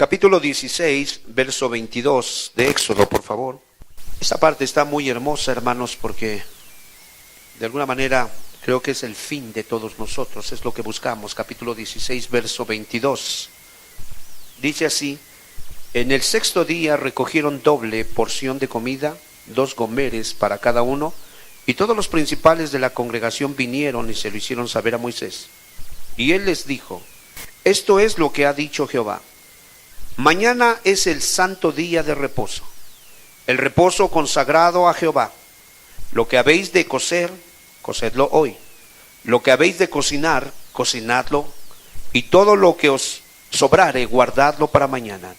capítulo 16, verso 22 de Éxodo, por favor. Esta parte está muy hermosa, hermanos, porque de alguna manera creo que es el fin de todos nosotros, es lo que buscamos. Capítulo 16, verso 22. Dice así: en el sexto día recogieron doble porción de comida, 2 gomeres para cada uno, y todos los principales de la congregación vinieron y se lo hicieron saber a Moisés. Y él les dijo: esto es lo que ha dicho Jehová. Mañana es el santo día de reposo, el reposo consagrado a Jehová. Lo que habéis de cocer, cocedlo hoy. Lo que habéis de cocinar, cocinadlo. Y todo lo que os sobrare, guardadlo para mañana.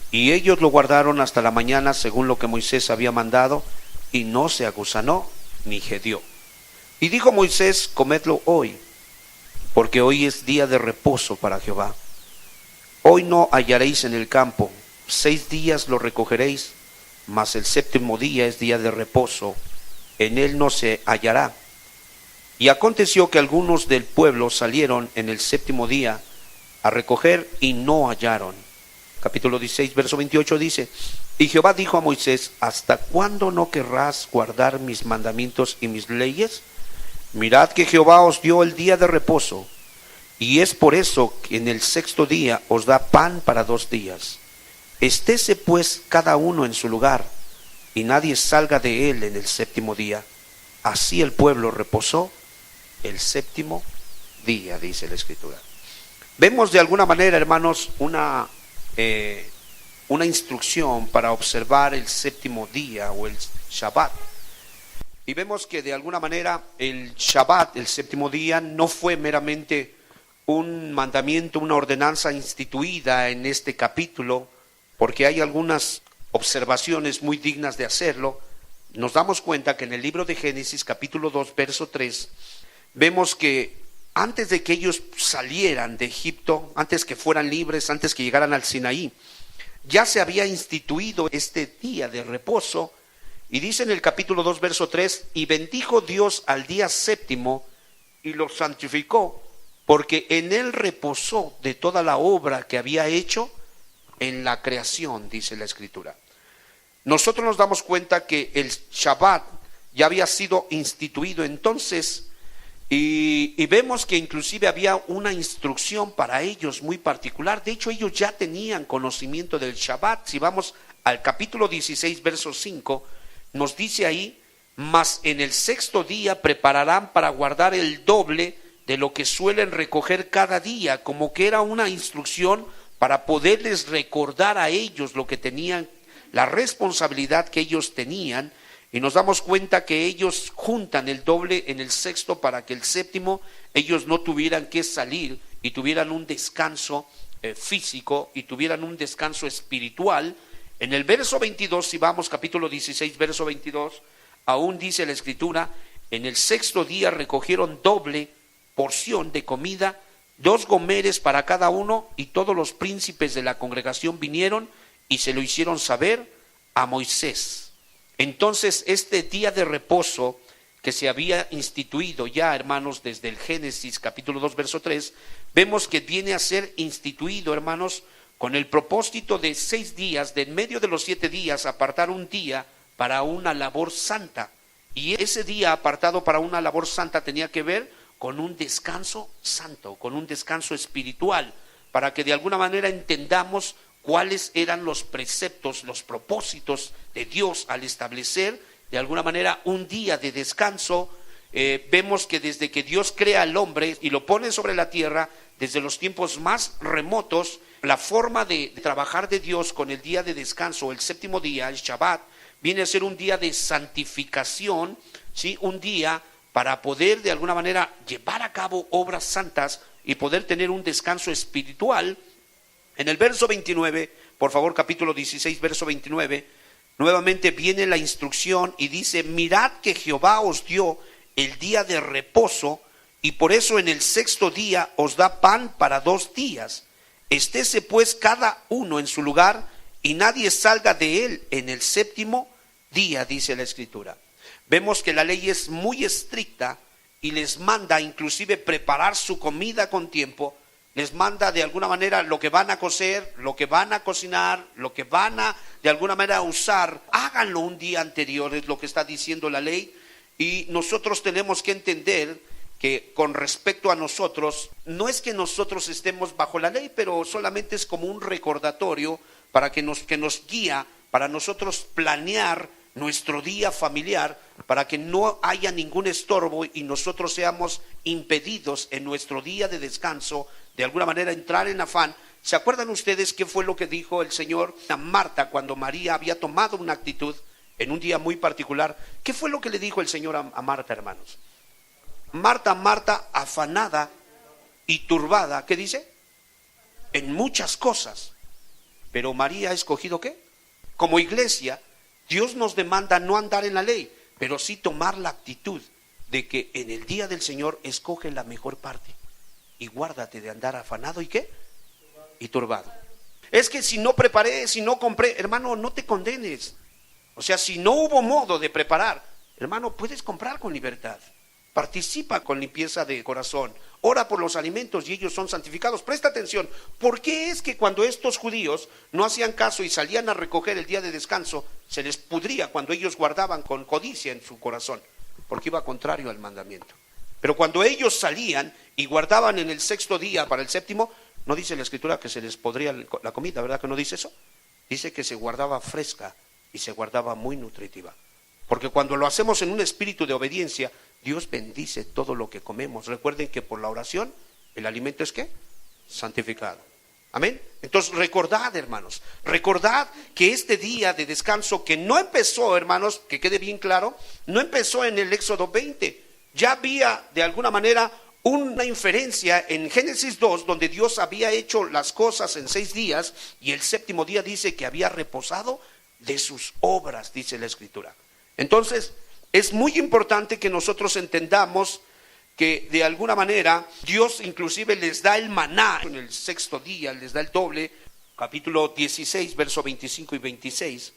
Y ellos lo guardaron hasta la mañana, según lo que Moisés había mandado, y no se agusanó ni gedió. Y dijo Moisés: comedlo hoy, porque hoy es día de reposo para Jehová. Hoy no hallaréis en el campo, 6 días lo recogeréis, mas el séptimo día es día de reposo, en él no se hallará. Y aconteció que algunos del pueblo salieron en el séptimo día a recoger y no hallaron. Capítulo 16, verso 28 dice: y Jehová dijo a Moisés: ¿hasta cuándo no querrás guardar mis mandamientos y mis leyes? Mirad que Jehová os dio el día de reposo, y es por eso que en el sexto día os da pan para 2 días. Estése pues cada uno en su lugar, y nadie salga de él en el séptimo día. Así el pueblo reposó el séptimo día, dice la Escritura. Vemos de alguna manera, hermanos, una instrucción para observar el séptimo día o el Shabbat. Y vemos que de alguna manera el Shabbat, el séptimo día, no fue meramente un mandamiento, una ordenanza instituida en este capítulo, porque hay algunas observaciones muy dignas de hacerlo. Nos damos cuenta que en el libro de Génesis, capítulo 2, verso 3, vemos que antes de que ellos salieran de Egipto, antes que fueran libres, antes que llegaran al Sinaí, ya se había instituido este día de reposo. Y dice en el capítulo 2, verso 3: y bendijo Dios al día séptimo y lo santificó, porque en él reposó de toda la obra que había hecho en la creación, dice la Escritura. Nosotros nos damos cuenta que el Shabbat ya había sido instituido entonces, y vemos que inclusive había una instrucción para ellos muy particular. De hecho, ellos ya tenían conocimiento del Shabbat. Si vamos al capítulo 16, verso 5, nos dice ahí: mas en el sexto día prepararán para guardar el doble de lo que suelen recoger cada día, como que era una instrucción para poderles recordar a ellos lo que tenían, la responsabilidad que ellos tenían. Y nos damos cuenta que ellos juntan el doble en el sexto para que el séptimo ellos no tuvieran que salir y tuvieran un descanso físico y tuvieran un descanso espiritual. En el verso 22, si vamos capítulo 16, verso 22, aún dice la Escritura: en el sexto día recogieron doble porción de comida, 2 gomeres para cada uno, y todos los príncipes de la congregación vinieron y se lo hicieron saber a Moisés. Entonces este día de reposo que se había instituido ya, hermanos, desde el Génesis capítulo 2, verso 3, vemos que viene a ser instituido, hermanos, con el propósito de 6 días, de en medio de los 7 días, apartar un día para una labor santa. Y ese día apartado para una labor santa tenía que ver con un descanso santo, con un descanso espiritual, para que de alguna manera entendamos cuáles eran los preceptos, los propósitos de Dios al establecer de alguna manera un día de descanso. Vemos que desde que Dios crea al hombre y lo pone sobre la tierra, desde los tiempos más remotos, la forma de trabajar de Dios con el día de descanso, el séptimo día, el Shabbat, viene a ser un día de santificación, ¿sí? Un día para poder de alguna manera llevar a cabo obras santas y poder tener un descanso espiritual. En el verso 29, por favor, capítulo 16, verso 29, nuevamente viene la instrucción y dice: mirad que Jehová os dio el día de reposo, y por eso en el sexto día os da pan para 2 días. Estése pues cada uno en su lugar, y nadie salga de él en el séptimo día, dice la Escritura. Vemos que la ley es muy estricta y les manda inclusive preparar su comida con tiempo. les manda de alguna manera lo que van a cocer, lo que van a cocinar, lo que van a de alguna manera usar. Háganlo un día anterior, es lo que está diciendo la ley. Y nosotros tenemos que entender que con respecto a nosotros, no es que nosotros estemos bajo la ley, pero solamente es como un recordatorio para que nos guía, para nosotros planear nuestro día familiar, para que no haya ningún estorbo y nosotros seamos impedidos en nuestro día de descanso, de alguna manera entrar en afán. ¿Se acuerdan ustedes qué fue lo que dijo el Señor a Marta cuando María había tomado una actitud en un día muy particular? ¿Qué fue lo que le dijo el Señor a Marta, hermanos? Marta, Marta, afanada y turbada, ¿qué dice? En muchas cosas. Pero María ha escogido ¿qué? Como iglesia, Dios nos demanda no andar en la ley, pero sí tomar la actitud de que en el día del Señor escoge la mejor parte y guárdate de andar afanado y ¿qué? Y turbado. Es que si no preparé, si no compré, hermano, no te condenes. O sea, si no hubo modo de preparar, hermano, puedes comprar con libertad. Participa con limpieza de corazón. Ora por los alimentos y ellos son santificados. Presta atención. ¿Por qué es que cuando estos judíos no hacían caso y salían a recoger el día de descanso, se les pudría cuando ellos guardaban con codicia en su corazón? Porque iba contrario al mandamiento. Pero cuando ellos salían y guardaban en el sexto día para el séptimo, no dice la escritura que se les podría la comida, ¿verdad que no dice eso? Dice que se guardaba fresca y se guardaba muy nutritiva. Porque cuando lo hacemos en un espíritu de obediencia, Dios bendice todo lo que comemos. Recuerden que por la oración el alimento es ¿qué? Santificado. Amén. Entonces recordad, hermanos, recordad que este día de descanso que no empezó, hermanos, que quede bien claro, no empezó en el Éxodo 20. Ya había de alguna manera una inferencia en Génesis 2 donde Dios había hecho las cosas en 6 días y el séptimo día dice que había reposado de sus obras, dice la escritura. Entonces es muy importante que nosotros entendamos que de alguna manera Dios inclusive les da el maná en el sexto día, les da el doble. Capítulo 16, verso 25 y 26.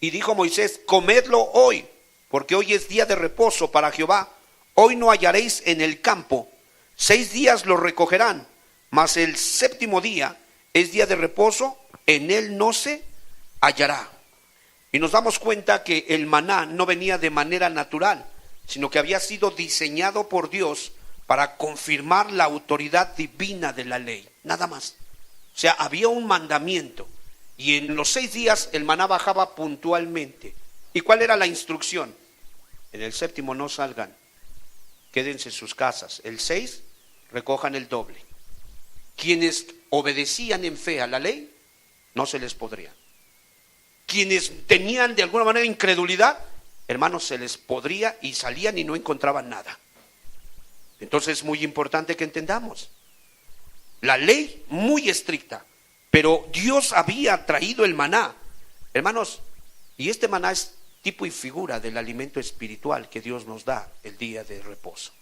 Y dijo Moisés: comedlo hoy, porque hoy es día de reposo para Jehová. Hoy no hallaréis en el campo. 6 días lo recogerán, mas el séptimo día es día de reposo, en él no se hallará. Y nos damos cuenta que el maná no venía de manera natural, sino que había sido diseñado por Dios para confirmar la autoridad divina de la ley, nada más. O sea, había un mandamiento y en los 6 días el maná bajaba puntualmente. ¿Y cuál era la instrucción? En el séptimo no salgan, quédense en sus casas. El 6 recojan el doble. Quienes obedecían en fe a la ley, no se les podría. Quienes tenían de alguna manera incredulidad, hermanos, se les podría y salían y no encontraban nada. Entonces es muy importante que entendamos. La ley muy estricta, pero Dios había traído el maná. Hermanos, y este maná es tipo y figura del alimento espiritual que Dios nos da el día de reposo.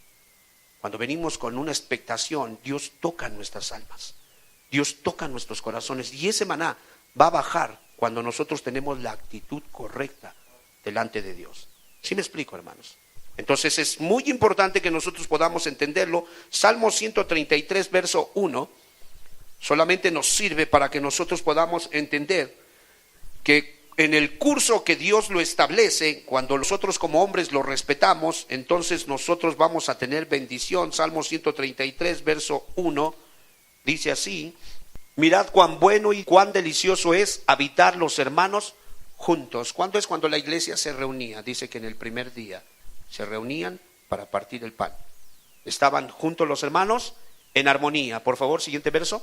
Cuando venimos con una expectación, Dios toca nuestras almas, Dios toca nuestros corazones, y ese maná va a bajar cuando nosotros tenemos la actitud correcta delante de Dios. ¿Sí me explico, hermanos? Entonces es muy importante que nosotros podamos entenderlo. Salmo 133, verso 1, solamente nos sirve para que nosotros podamos entender que en el curso que Dios lo establece, cuando nosotros como hombres lo respetamos, entonces nosotros vamos a tener bendición. Salmo 133, verso 1, dice así: mirad cuán bueno y cuán delicioso es habitar los hermanos juntos. ¿Cuándo es cuando la iglesia se reunía? Dice que en el primer día se reunían para partir el pan. Estaban juntos los hermanos en armonía. Por favor, siguiente verso.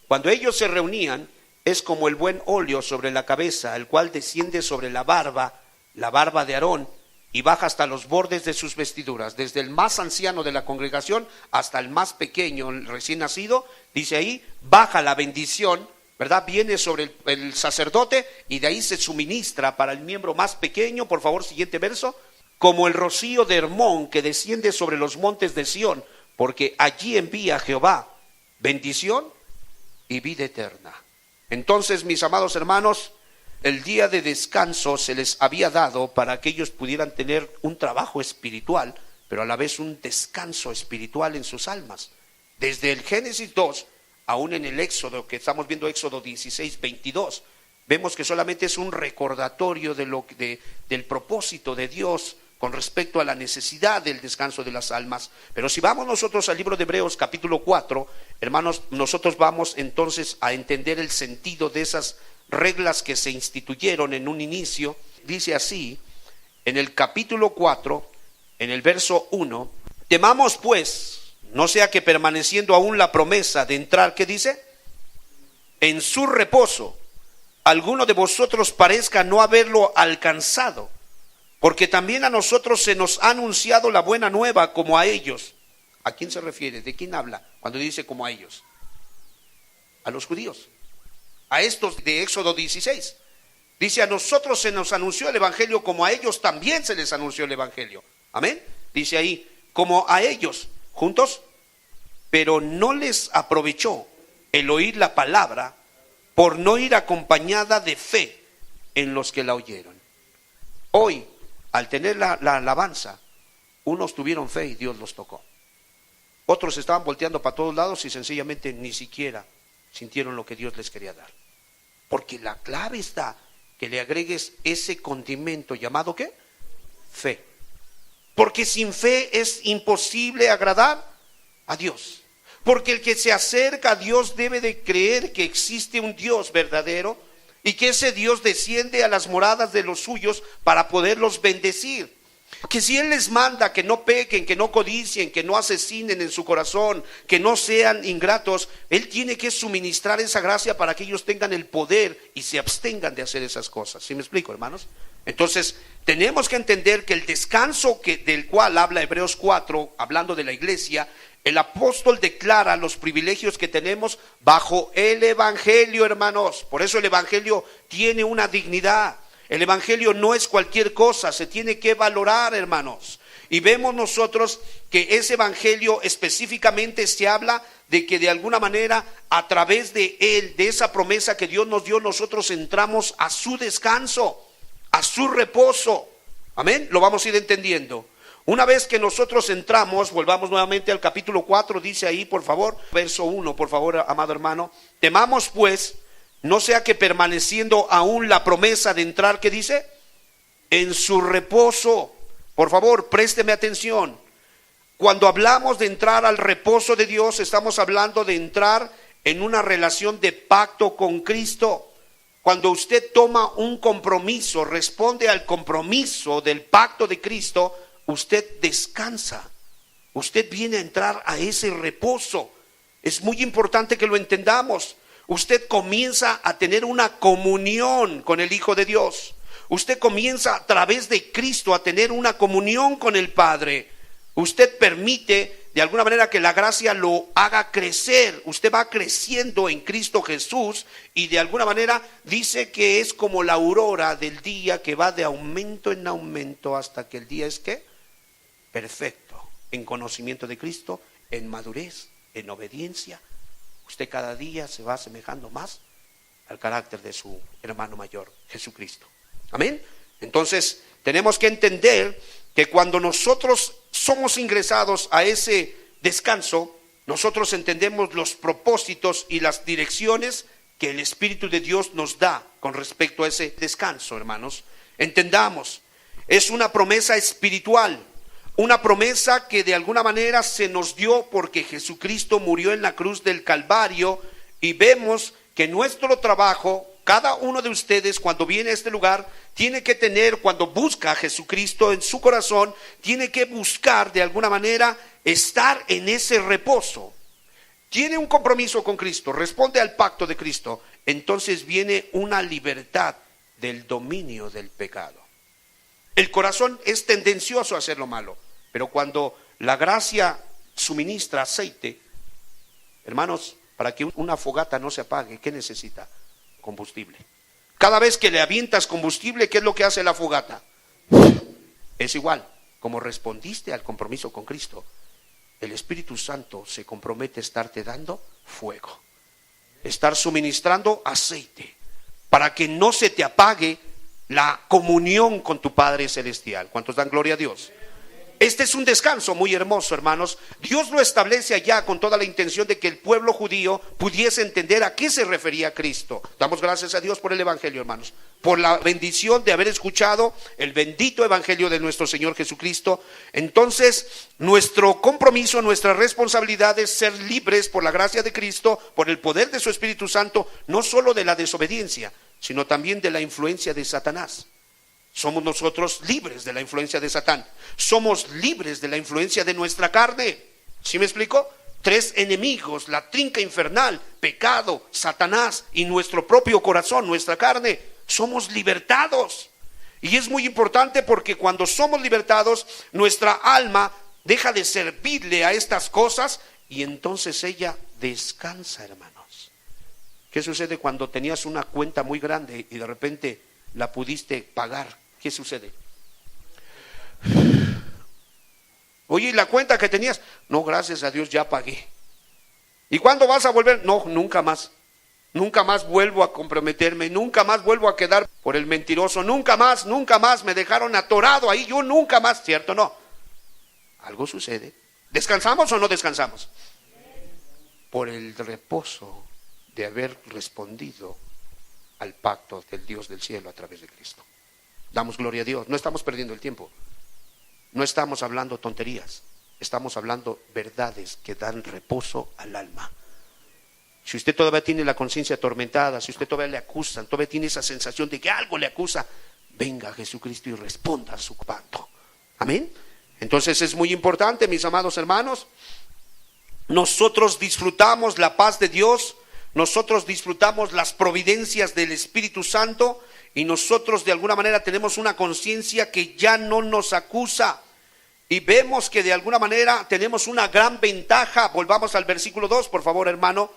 Cuando ellos se reunían, es como el buen óleo sobre la cabeza, el cual desciende sobre la barba de Aarón, y baja hasta los bordes de sus vestiduras, desde el más anciano de la congregación hasta el más pequeño, el recién nacido. Dice ahí, baja la bendición, ¿verdad? Viene sobre el sacerdote y de ahí se suministra para el miembro más pequeño. Por favor, siguiente verso. Como el rocío de Hermón que desciende sobre los montes de Sión, porque allí envía Jehová bendición y vida eterna. Entonces, mis amados hermanos, el día de descanso se les había dado para que ellos pudieran tener un trabajo espiritual, pero a la vez un descanso espiritual en sus almas. Desde el Génesis 2, aún en el Éxodo, que estamos viendo Éxodo 16, 22, vemos que solamente es un recordatorio del propósito de Dios con respecto a la necesidad del descanso de las almas. Pero si vamos nosotros al libro de Hebreos capítulo 4, hermanos, nosotros vamos entonces a entender el sentido de esas reglas que se instituyeron en un inicio. Dice así, en el capítulo 4, en el verso 1, temamos pues, no sea que permaneciendo aún la promesa de entrar, ¿qué dice? En su reposo, alguno de vosotros parezca no haberlo alcanzado, porque también a nosotros se nos ha anunciado la buena nueva como a ellos. ¿A quién se refiere? ¿De quién habla cuando dice como a ellos? A los judíos, a estos de Éxodo 16. Dice, a nosotros se nos anunció el evangelio como a ellos también se les anunció el evangelio. Amén. Dice ahí, como a ellos, juntos, pero no les aprovechó el oír la palabra por no ir acompañada de fe en los que la oyeron. Hoy, al tener la alabanza, unos tuvieron fe y Dios los tocó. Otros estaban volteando para todos lados y sencillamente ni siquiera sintieron lo que Dios les quería dar. Porque la clave está que le agregues ese condimento llamado ¿qué? Fe. Porque sin fe es imposible agradar a Dios. Porque el que se acerca a Dios debe de creer que existe un Dios verdadero y que ese Dios desciende a las moradas de los suyos para poderlos bendecir. Que si Él les manda que no pequen, que no codicien, que no asesinen en su corazón, que no sean ingratos, Él tiene que suministrar esa gracia para que ellos tengan el poder y se abstengan de hacer esas cosas. ¿Sí me explico, hermanos? Entonces, tenemos que entender que el descanso del cual habla Hebreos 4, hablando de la iglesia, el apóstol declara los privilegios que tenemos bajo el evangelio, hermanos. Por eso el evangelio tiene una dignidad. El evangelio no es cualquier cosa, se tiene que valorar, hermanos. Y vemos nosotros que ese evangelio específicamente se habla de que de alguna manera a través de él, de esa promesa que Dios nos dio, nosotros entramos a su descanso, a su reposo. Amén, lo vamos a ir entendiendo. Una vez que nosotros entramos, volvamos nuevamente al capítulo 4, dice ahí, por favor, verso 1, por favor, amado hermano. Temamos pues, no sea que permaneciendo aún la promesa de entrar, ¿qué dice? En su reposo. Por favor, présteme atención. Cuando hablamos de entrar al reposo de Dios, estamos hablando de entrar en una relación de pacto con Cristo. Cuando usted toma un compromiso, responde al compromiso del pacto de Cristo, usted descansa. Usted viene a entrar a ese reposo. Es muy importante que lo entendamos. Usted comienza a tener una comunión con el Hijo de Dios. Usted comienza a través de Cristo a tener una comunión con el Padre. Usted permite de alguna manera que la gracia lo haga crecer. Usted va creciendo en Cristo Jesús y de alguna manera dice que es como la aurora del día que va de aumento en aumento hasta que el día es ¿qué? Perfecto, en conocimiento de Cristo, en madurez, en obediencia. Usted cada día se va asemejando más al carácter de su hermano mayor, Jesucristo. Amén. Entonces tenemos que entender que cuando nosotros somos ingresados a ese descanso, nosotros entendemos los propósitos y las direcciones que el Espíritu de Dios nos da con respecto a ese descanso, hermanos. Entendamos, es una promesa espiritual, una promesa que de alguna manera se nos dio porque Jesucristo murió en la cruz del Calvario, y vemos que nuestro trabajo, cada uno de ustedes cuando viene a este lugar, tiene que tener, cuando busca a Jesucristo en su corazón, tiene que buscar de alguna manera estar en ese reposo. Tiene un compromiso con Cristo, responde al pacto de Cristo, entonces viene una libertad del dominio del pecado. El corazón es tendencioso a hacer lo malo, pero cuando la gracia suministra aceite, hermanos, para que una fogata no se apague, ¿qué necesita? Combustible. Cada vez que le avientas combustible, ¿qué es lo que hace la fogata? Es igual, como respondiste al compromiso con Cristo, el Espíritu Santo se compromete a estarte dando fuego, estar suministrando aceite, para que no se te apague la comunión con tu Padre Celestial. ¿Cuántos dan gloria a Dios? Este es un descanso muy hermoso, hermanos. Dios lo establece allá con toda la intención de que el pueblo judío pudiese entender a qué se refería Cristo. Damos gracias a Dios por el evangelio, hermanos, por la bendición de haber escuchado el bendito evangelio de nuestro Señor Jesucristo. Entonces, nuestro compromiso, nuestra responsabilidad es ser libres por la gracia de Cristo, por el poder de su Espíritu Santo, no solo de la desobediencia, sino también de la influencia de Satanás. Somos nosotros libres de la influencia de Satán. Somos libres de la influencia de nuestra carne. ¿Sí me explico? 3 enemigos, la trinca infernal, pecado, Satanás y nuestro propio corazón, nuestra carne. Somos libertados. Y es muy importante porque cuando somos libertados, nuestra alma deja de servirle a estas cosas y entonces ella descansa, hermanos. ¿Qué sucede cuando tenías una cuenta muy grande y de repente la pudiste pagar? ¿Qué sucede? Oye, ¿y la cuenta que tenías? No, gracias a Dios ya pagué. ¿Y cuándo vas a volver? No, nunca más. Nunca más vuelvo a comprometerme, nunca más vuelvo a quedar por el mentiroso, nunca más me dejaron atorado ahí, yo nunca más, ¿cierto? No. Algo sucede. ¿Descansamos o no descansamos? Por el reposo de haber respondido al pacto del Dios del cielo a través de Cristo. Damos gloria a Dios, no estamos perdiendo el tiempo, no estamos hablando tonterías, estamos hablando verdades que dan reposo al alma. Si usted todavía tiene la conciencia atormentada, si usted todavía le acusan, todavía tiene esa sensación de que algo le acusa, venga a Jesucristo y responda a su pacto. Amén. Entonces es muy importante, mis amados hermanos, nosotros disfrutamos la paz de Dios, nosotros disfrutamos las providencias del Espíritu Santo y nosotros de alguna manera tenemos una conciencia que ya no nos acusa y vemos que de alguna manera tenemos una gran ventaja. Volvamos al versículo 2, por favor, hermano.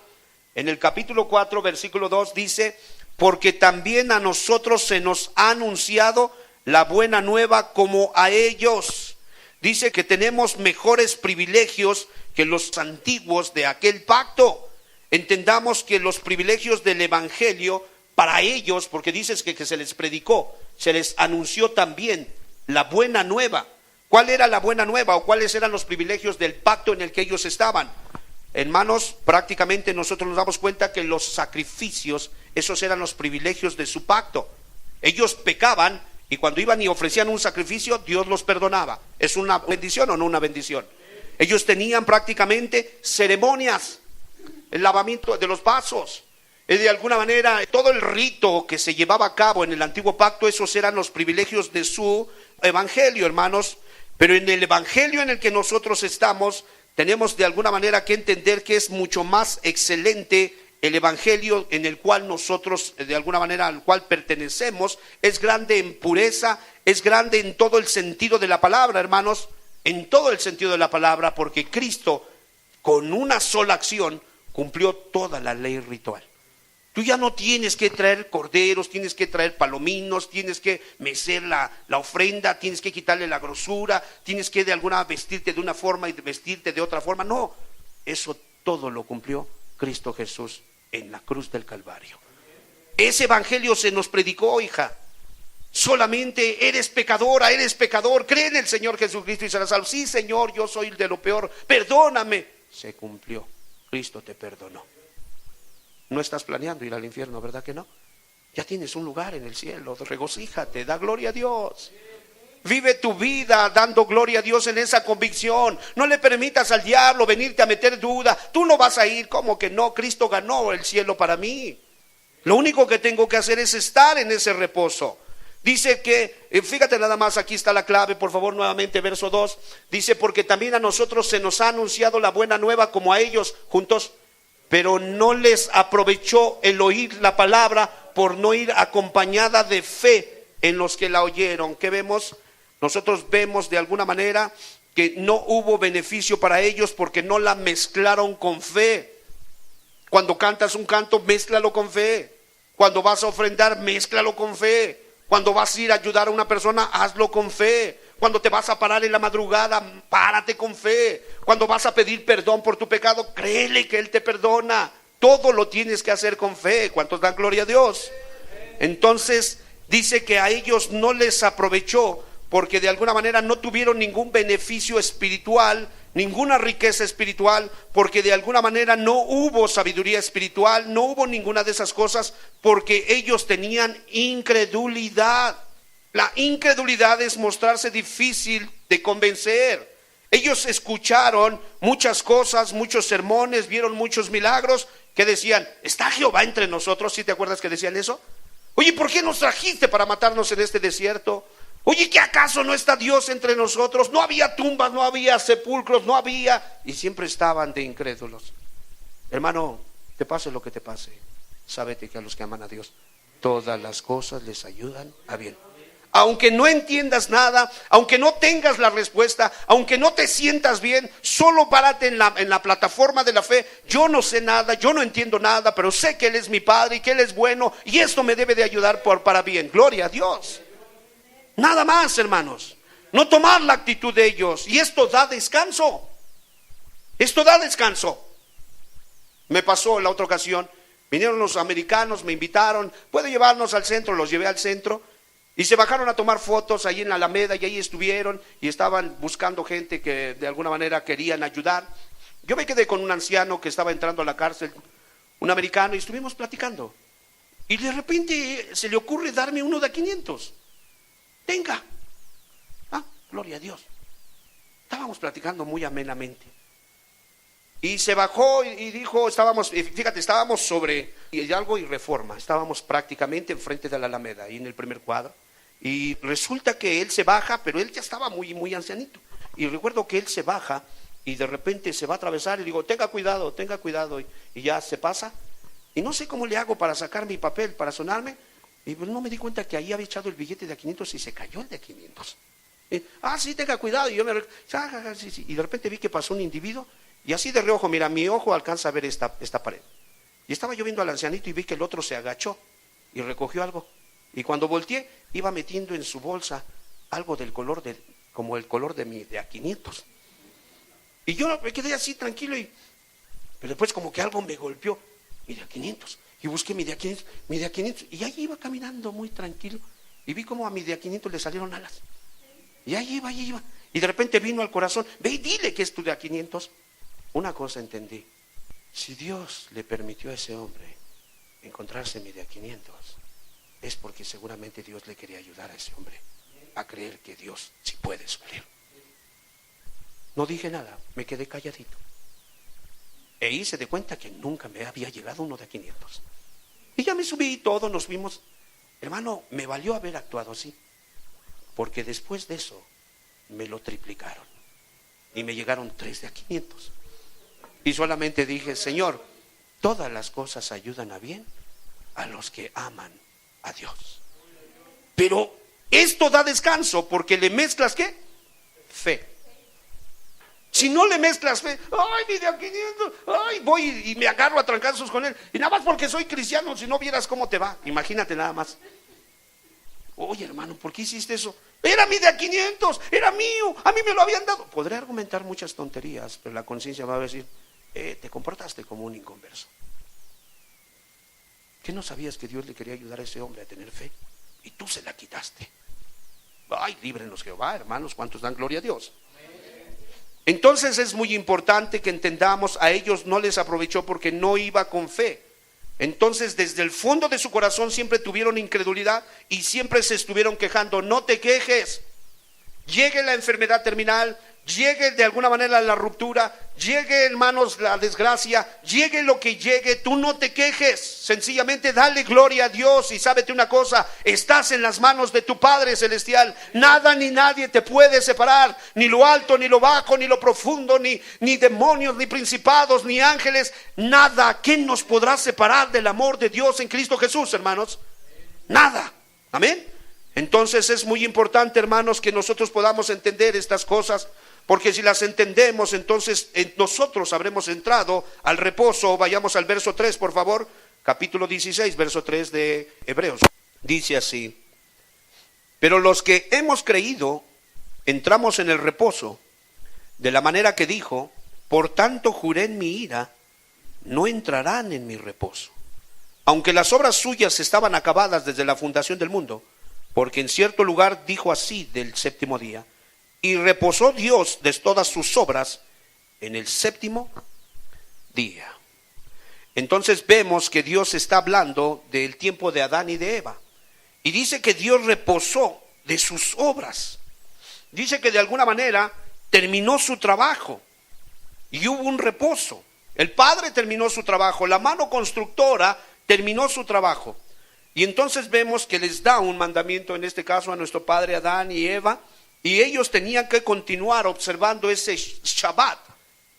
En el capítulo 4, versículo 2 dice: porque también a nosotros se nos ha anunciado la buena nueva como a ellos. Dice que tenemos mejores privilegios que los antiguos de aquel pacto. Entendamos que los privilegios del evangelio para ellos, porque dices que se les predicó, se les anunció también la buena nueva. ¿Cuál era la buena nueva o cuáles eran los privilegios del pacto en el que ellos estaban? Hermanos, prácticamente nosotros nos damos cuenta que los sacrificios, esos eran los privilegios de su pacto. Ellos pecaban y cuando iban y ofrecían un sacrificio, Dios los perdonaba. ¿Es una bendición o no una bendición? Ellos tenían prácticamente ceremonias, el lavamiento de los vasos. De alguna manera, todo el rito que se llevaba a cabo en el antiguo pacto, esos eran los privilegios de su evangelio, hermanos. Pero en el evangelio en el que nosotros estamos, tenemos de alguna manera que entender que es mucho más excelente el evangelio en el cual nosotros, de alguna manera, al cual pertenecemos. Es grande en pureza, es grande en todo el sentido de la palabra, hermanos, en todo el sentido de la palabra, porque Cristo, con una sola acción, cumplió toda la ley ritual. Tú ya no tienes que traer corderos, tienes que traer palominos, tienes que mecer la ofrenda, tienes que quitarle la grosura, tienes que de alguna vestirte de una forma y vestirte de otra forma. No, eso todo lo cumplió Cristo Jesús en la cruz del Calvario. Ese evangelio se nos predicó, hija. Solamente eres pecadora, eres pecador, cree en el Señor Jesucristo y serás salvo. Sí, Señor, yo soy de lo peor, perdóname. Se cumplió, Cristo te perdonó. No estás planeando ir al infierno, ¿verdad que no? Ya tienes un lugar en el cielo, regocíjate, da gloria a Dios. Vive tu vida dando gloria a Dios en esa convicción. No le permitas al diablo venirte a meter duda. Tú no vas a ir, ¿cómo que no? Cristo ganó el cielo para mí. Lo único que tengo que hacer es estar en ese reposo. Dice que, fíjate nada más, aquí está la clave, por favor, nuevamente, verso 2. Dice, porque también a nosotros se nos ha anunciado la buena nueva como a ellos, juntos. Pero no les aprovechó el oír la palabra por no ir acompañada de fe en los que la oyeron. ¿Qué vemos? Nosotros vemos de alguna manera que no hubo beneficio para ellos porque no la mezclaron con fe. Cuando cantas un canto, mézclalo con fe. Cuando vas a ofrendar, mézclalo con fe. Cuando vas a ir a ayudar a una persona, hazlo con fe. Cuando te vas a parar en la madrugada, párate con fe. Cuando vas a pedir perdón por tu pecado, créele que Él te perdona. Todo lo tienes que hacer con fe. ¿Cuántos dan gloria a Dios? Entonces dice que a ellos no les aprovechó porque de alguna manera no tuvieron ningún beneficio espiritual, ninguna riqueza espiritual, porque de alguna manera no hubo sabiduría espiritual, no hubo ninguna de esas cosas, porque ellos tenían incredulidad. La incredulidad es mostrarse difícil de convencer. Ellos escucharon muchas cosas, muchos sermones, vieron muchos milagros que decían, ¿está Jehová entre nosotros? ¿Sí te acuerdas que decían eso? Oye, ¿por qué nos trajiste para matarnos en este desierto? Oye, ¿qué acaso no está Dios entre nosotros? No había tumbas, no había sepulcros, no había... Y siempre estaban de incrédulos. Hermano, te pase lo que te pase, sábete que a los que aman a Dios, todas las cosas les ayudan a bien. Aunque no entiendas nada, aunque no tengas la respuesta, aunque no te sientas bien, solo párate en la plataforma de la fe. Yo no sé nada, yo no entiendo nada, pero sé que Él es mi Padre y que Él es bueno, y esto me debe de ayudar para bien. Gloria a Dios. Nada más, hermanos. No tomar la actitud de ellos. Y esto da descanso. Esto da descanso. Me pasó la otra ocasión. Vinieron los americanos, me invitaron. ¿Puede llevarnos al centro? Los llevé al centro. Y se bajaron a tomar fotos ahí en la Alameda. Y ahí estuvieron. Y estaban buscando gente que de alguna manera querían ayudar. Yo me quedé con un anciano que estaba entrando a la cárcel, un americano, y estuvimos platicando. Y de repente se le ocurre darme uno de 500. Tenga. Gloria a Dios. Estábamos platicando muy amenamente. Y se bajó y dijo, estábamos sobre Hidalgo y Reforma. Estábamos prácticamente enfrente de la Alameda, ahí en el primer cuadro. Y resulta que él se baja, pero él ya estaba muy, muy ancianito. Y recuerdo que él se baja y de repente se va a atravesar y digo, tenga cuidado. Y ya se pasa. Y no sé cómo le hago para sacar mi papel, para sonarme. Y pues no me di cuenta que ahí había echado el billete de 500 y se cayó el de 500. Sí, tenga cuidado. Y yo sí. Y de repente vi que pasó un individuo y así de reojo, mira, mi ojo alcanza a ver esta pared. Y estaba yo viendo al ancianito y vi que el otro se agachó y recogió algo. Y cuando volteé, iba metiendo en su bolsa algo del color como el color de a 500. Y yo me quedé así tranquilo, pero después como que algo me golpeó. Mire, a 500. Y busqué mi de a 500, y ahí iba caminando muy tranquilo, y vi como a mi de a 500 le salieron alas, y ahí iba, y de repente vino al corazón, ve y dile que es tu de a 500. Una cosa entendí, si Dios le permitió a ese hombre encontrarse mi de a 500, es porque seguramente Dios le quería ayudar a ese hombre a creer que Dios sí puede suplir. No dije nada, me quedé calladito. E hice de cuenta que nunca me había llegado uno de a 500. Y ya me subí y todo, nos fuimos. Hermano, me valió haber actuado así, porque después de eso me lo triplicaron y me llegaron 3 de a 500. Y solamente dije, Señor, todas las cosas ayudan a bien a los que aman a Dios. Pero esto da descanso porque le mezclas ¿qué? Fe. Si no le mezclas fe, ni de a 500, voy y me agarro a trancazos con él. Y nada más porque soy cristiano, si no vieras cómo te va. Imagínate nada más. Oye, hermano, ¿por qué hiciste eso? Era mi de a 500, era mío, a mí me lo habían dado. Podré argumentar muchas tonterías, pero la conciencia va a decir, te comportaste como un inconverso. ¿Qué no sabías que Dios le quería ayudar a ese hombre a tener fe? Y tú se la quitaste. Líbrenos Jehová, hermanos, ¿cuántos dan gloria a Dios? Entonces es muy importante que entendamos, a ellos no les aprovechó porque no iba con fe. Entonces desde el fondo de su corazón siempre tuvieron incredulidad y siempre se estuvieron quejando. No te quejes. Llegue la enfermedad terminal, llegue de alguna manera la ruptura, llegue, hermanos, la desgracia, llegue lo que llegue, tú no te quejes, sencillamente dale gloria a Dios. Y sábete una cosa, estás en las manos de tu Padre Celestial. Nada ni nadie te puede separar, ni lo alto, ni lo bajo, ni lo profundo, ni demonios, ni principados, ni ángeles. Nada. ¿Quién nos podrá separar del amor de Dios en Cristo Jesús, hermanos? Nada. Amén. Entonces es muy importante, hermanos, que nosotros podamos entender estas cosas, porque si las entendemos, entonces nosotros habremos entrado al reposo. Vayamos al verso 3, por favor, capítulo 16, verso 3 de Hebreos. Dice así: pero los que hemos creído, entramos en el reposo, de la manera que dijo, por tanto juré en mi ira, no entrarán en mi reposo, aunque las obras suyas estaban acabadas desde la fundación del mundo. porque en cierto lugar dijo así del séptimo día, y reposó Dios de todas sus obras en el séptimo día. Entonces vemos que Dios está hablando del tiempo de Adán y de Eva, y dice que Dios reposó de sus obras. Dice que de alguna manera terminó su trabajo y hubo un reposo. El Padre terminó su trabajo, la mano constructora terminó su trabajo. Y entonces vemos que les da un mandamiento, en este caso a nuestro padre Adán y Eva, y ellos tenían que continuar observando ese Shabbat.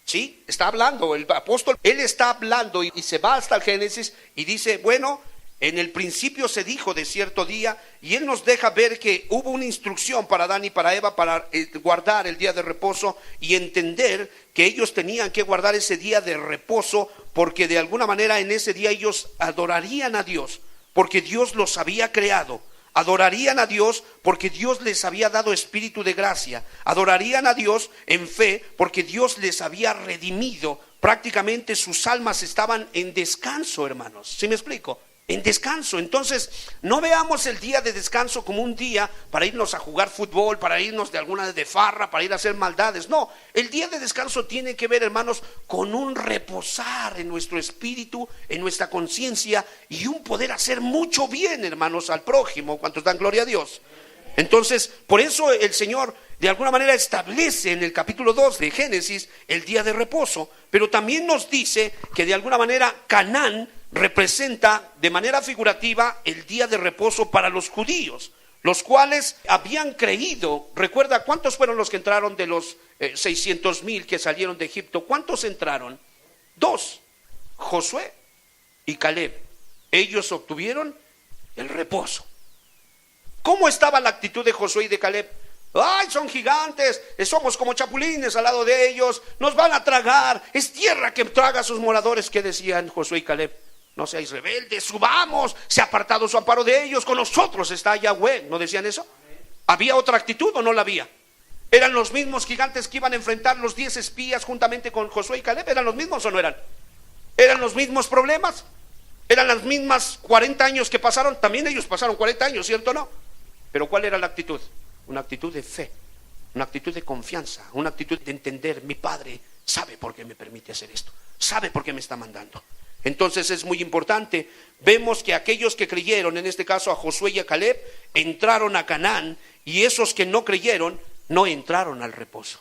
¿Sí? Está hablando, el apóstol, él está hablando y se va hasta el Génesis y dice, bueno, en el principio se dijo de cierto día, y él nos deja ver que hubo una instrucción para Adán y para Eva para guardar el día de reposo y entender que ellos tenían que guardar ese día de reposo porque de alguna manera en ese día ellos adorarían a Dios, porque Dios los había creado. Adorarían a Dios porque Dios les había dado espíritu de gracia. Adorarían a Dios en fe porque Dios les había redimido. Prácticamente sus almas estaban en descanso, hermanos. ¿Sí me explico? En descanso. Entonces, no veamos el día de descanso como un día para irnos a jugar fútbol, para irnos de alguna de farra, para ir a hacer maldades. No, el día de descanso tiene que ver, hermanos, con un reposar en nuestro espíritu, en nuestra conciencia y un poder hacer mucho bien, hermanos, al prójimo. ¿Cuántos dan gloria a Dios? Entonces, por eso el Señor de alguna manera establece en el capítulo 2 de Génesis el día de reposo, pero también nos dice que de alguna manera Canaán representa de manera figurativa el día de reposo para los judíos, los cuales habían creído. Recuerda, ¿cuántos fueron los que entraron de los 600,000 que salieron de Egipto? ¿Cuántos entraron? 2, Josué y Caleb. Ellos obtuvieron el reposo. ¿Cómo estaba la actitud de Josué y de Caleb? ¡Ay, son gigantes! Somos como chapulines al lado de ellos, nos van a tragar, es tierra que traga a sus moradores. ¿Qué decían Josué y Caleb? No seáis rebeldes, subamos, se ha apartado su amparo de ellos, con nosotros está Yahweh. ¿No decían eso? ¿Había otra actitud o no la había? ¿Eran los mismos gigantes que iban a enfrentar los 10 espías juntamente con Josué y Caleb? ¿Eran los mismos o no eran? ¿Eran los mismos problemas? ¿Eran las mismas 40 años que pasaron? También ellos pasaron 40 años, ¿cierto o no? Pero ¿cuál era la actitud? Una actitud de fe, una actitud de confianza, una actitud de entender, mi Padre sabe por qué me permite hacer esto, sabe por qué me está mandando. Entonces es muy importante. Vemos que aquellos que creyeron, en este caso a Josué y a Caleb, entraron a Canaán, y esos que no creyeron no entraron al reposo.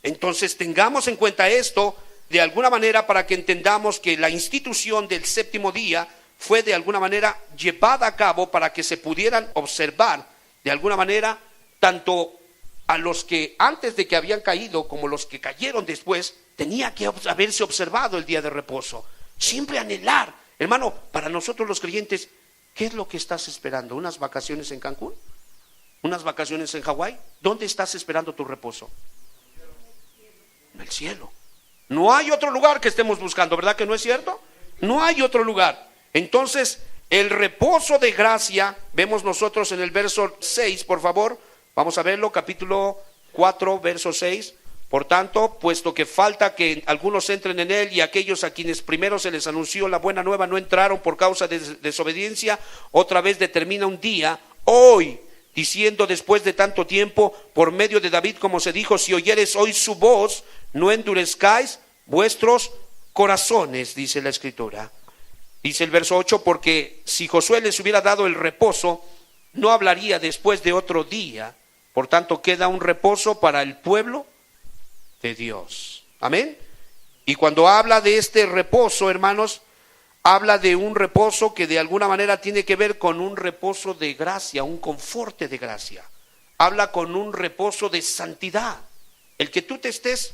Entonces tengamos en cuenta esto de alguna manera para que entendamos que la institución del séptimo día fue de alguna manera llevada a cabo para que se pudieran observar de alguna manera tanto a los que antes de que habían caído como los que cayeron después. Tenía que haberse observado el día de reposo. Siempre anhelar, hermano, para nosotros los creyentes, ¿qué es lo que estás esperando? ¿Unas vacaciones en Cancún? ¿Unas vacaciones en Hawái? ¿Dónde estás esperando tu reposo? En el cielo. No hay otro lugar que estemos buscando, ¿verdad que no es cierto? No hay otro lugar. Entonces, el reposo de gracia, vemos nosotros en el verso 6, por favor, vamos a verlo, capítulo 4, verso 6. Por tanto, puesto que falta que algunos entren en él, y aquellos a quienes primero se les anunció la buena nueva no entraron por causa de desobediencia, otra vez determina un día, hoy, diciendo después de tanto tiempo, por medio de David, como se dijo, si oyeres hoy su voz, no endurezcáis vuestros corazones, dice la Escritura. Dice el verso 8, porque si Josué les hubiera dado el reposo, no hablaría después de otro día. Por tanto, queda un reposo para el pueblo de Dios. Amén. Y cuando habla de este reposo, hermanos, habla de un reposo que de alguna manera tiene que ver con un reposo de gracia, un conforte de gracia. Habla con un reposo de santidad. El que tú te estés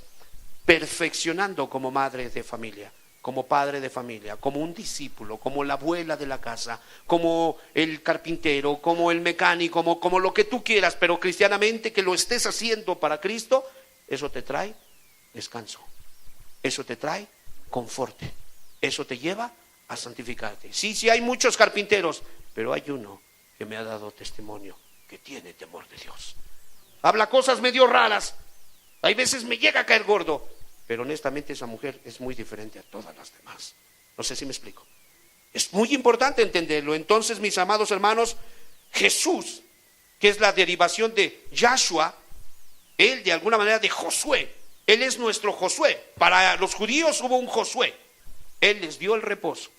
perfeccionando como madre de familia, como padre de familia, como un discípulo, como la abuela de la casa, como el carpintero, como el mecánico, como lo que tú quieras, pero cristianamente que lo estés haciendo para Cristo. Eso te trae descanso, eso te trae conforte, eso te lleva a santificarte. Sí, hay muchos carpinteros, pero hay uno que me ha dado testimonio que tiene temor de Dios. Habla cosas medio raras, hay veces me llega a caer gordo, pero honestamente esa mujer es muy diferente a todas las demás. No sé si me explico. Es muy importante entenderlo. Entonces, mis amados hermanos, Jesús que es la derivación de Yahshua, él de alguna manera de Josué. Él es nuestro Josué. Para los judíos hubo un Josué. Él les dio el reposo.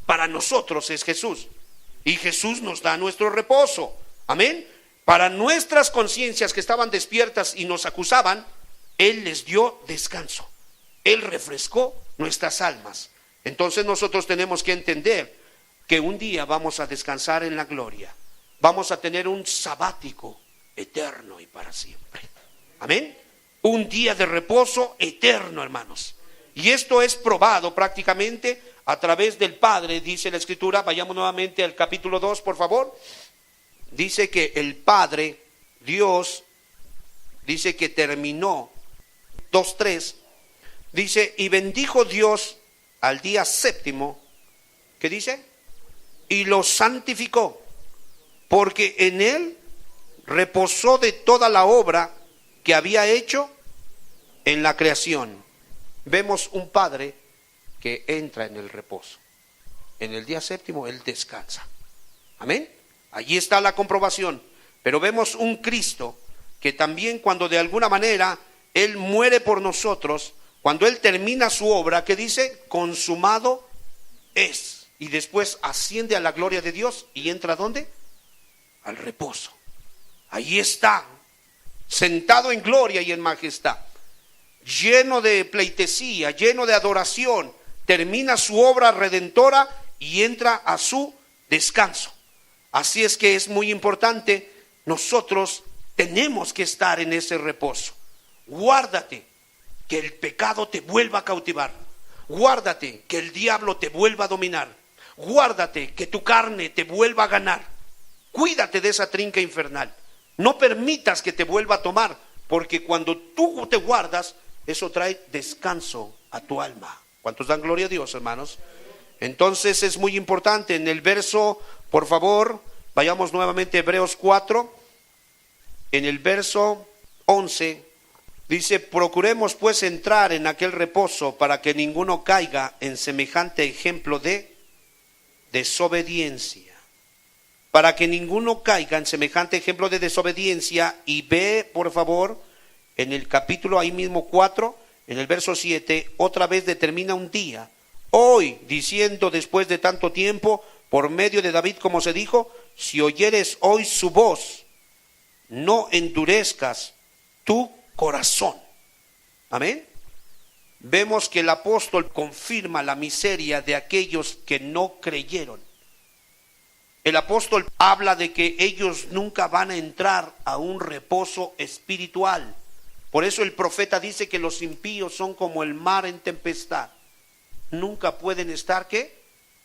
Para nosotros es Jesús. Y Jesús nos da nuestro reposo. Amén. Para nuestras conciencias que estaban despiertas y nos acusaban, Él les dio descanso. Él refrescó nuestras almas. Entonces nosotros tenemos que entender que un día vamos a descansar en la gloria. Vamos a tener un sabático eterno y para siempre. Amén. Un día de reposo eterno, hermanos. Y esto es probado prácticamente a través del Padre, dice la Escritura. Vayamos nuevamente al capítulo 2, por favor. Dice que el Padre, Dios, dice que terminó 2:3. Dice, y bendijo Dios al día séptimo. ¿Qué dice? Y lo santificó, porque en él reposó de toda la obra que había hecho en la creación. Vemos un Padre que entra en el reposo. En el día séptimo Él descansa. Amén. Allí está la comprobación. Pero vemos un Cristo que también, cuando de alguna manera Él muere por nosotros, cuando Él termina su obra, que dice, consumado es. Y después asciende a la gloria de Dios y entra ¿a dónde? Al reposo. Allí está, sentado en gloria y en majestad, lleno de pleitesía, lleno de adoración. Termina su obra redentora y entra a su descanso. Así es que es muy importante, nosotros tenemos que estar en ese reposo. Guárdate que el pecado te vuelva a cautivar. Guárdate que el diablo te vuelva a dominar. Guárdate que tu carne te vuelva a ganar. Cuídate de esa trinca infernal. No permitas que te vuelva a tomar, porque cuando tú te guardas, eso trae descanso a tu alma. ¿Cuántos dan gloria a Dios, hermanos? Entonces es muy importante. En el verso, por favor, vayamos nuevamente a Hebreos 4. En el verso 11 dice, procuremos pues entrar en aquel reposo para que ninguno caiga en semejante ejemplo de desobediencia. Para que ninguno caiga en semejante ejemplo de desobediencia. Y ve, por favor, en el capítulo ahí mismo 4, en el verso 7, otra vez determina un día. Hoy, diciendo después de tanto tiempo, por medio de David, como se dijo, si oyeres hoy su voz, no endurezcas tu corazón. Amén. Vemos que el apóstol confirma la miseria de aquellos que no creyeron. El apóstol habla de que ellos nunca van a entrar a un reposo espiritual. Por eso el profeta dice que los impíos son como el mar en tempestad. Nunca pueden estar, ¿qué?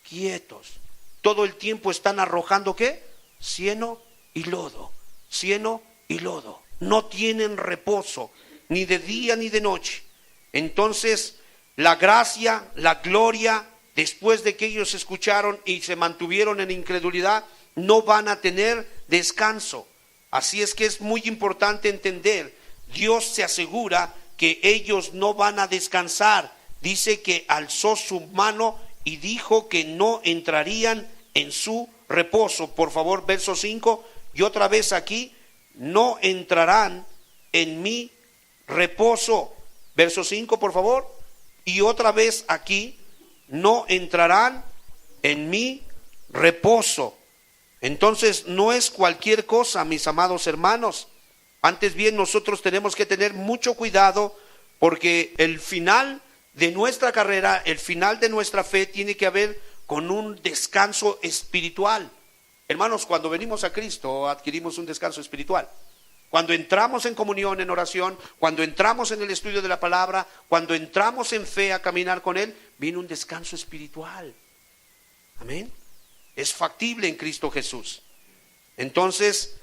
Quietos. Todo el tiempo están arrojando, ¿qué? Cieno y lodo. Cieno y lodo. No tienen reposo, ni de día ni de noche. Entonces, la gracia, la gloria, después de que ellos escucharon y se mantuvieron en incredulidad, no van a tener descanso. Así es que es muy importante entender, Dios se asegura que ellos no van a descansar. Dice que alzó su mano y dijo que no entrarían en su reposo. Por favor, verso 5, y otra vez aquí, no entrarán en mi reposo. Verso 5, por favor, y otra vez aquí, no entrarán en mi reposo. Entonces no es cualquier cosa, mis amados hermanos. Antes bien, nosotros tenemos que tener mucho cuidado, porque el final de nuestra carrera, el final de nuestra fe tiene que haber con un descanso espiritual. Hermanos, cuando venimos a Cristo adquirimos un descanso espiritual. Cuando entramos en comunión, en oración, cuando entramos en el estudio de la palabra, cuando entramos en fe a caminar con Él, viene un descanso espiritual. Amén. Es factible en Cristo Jesús. Entonces,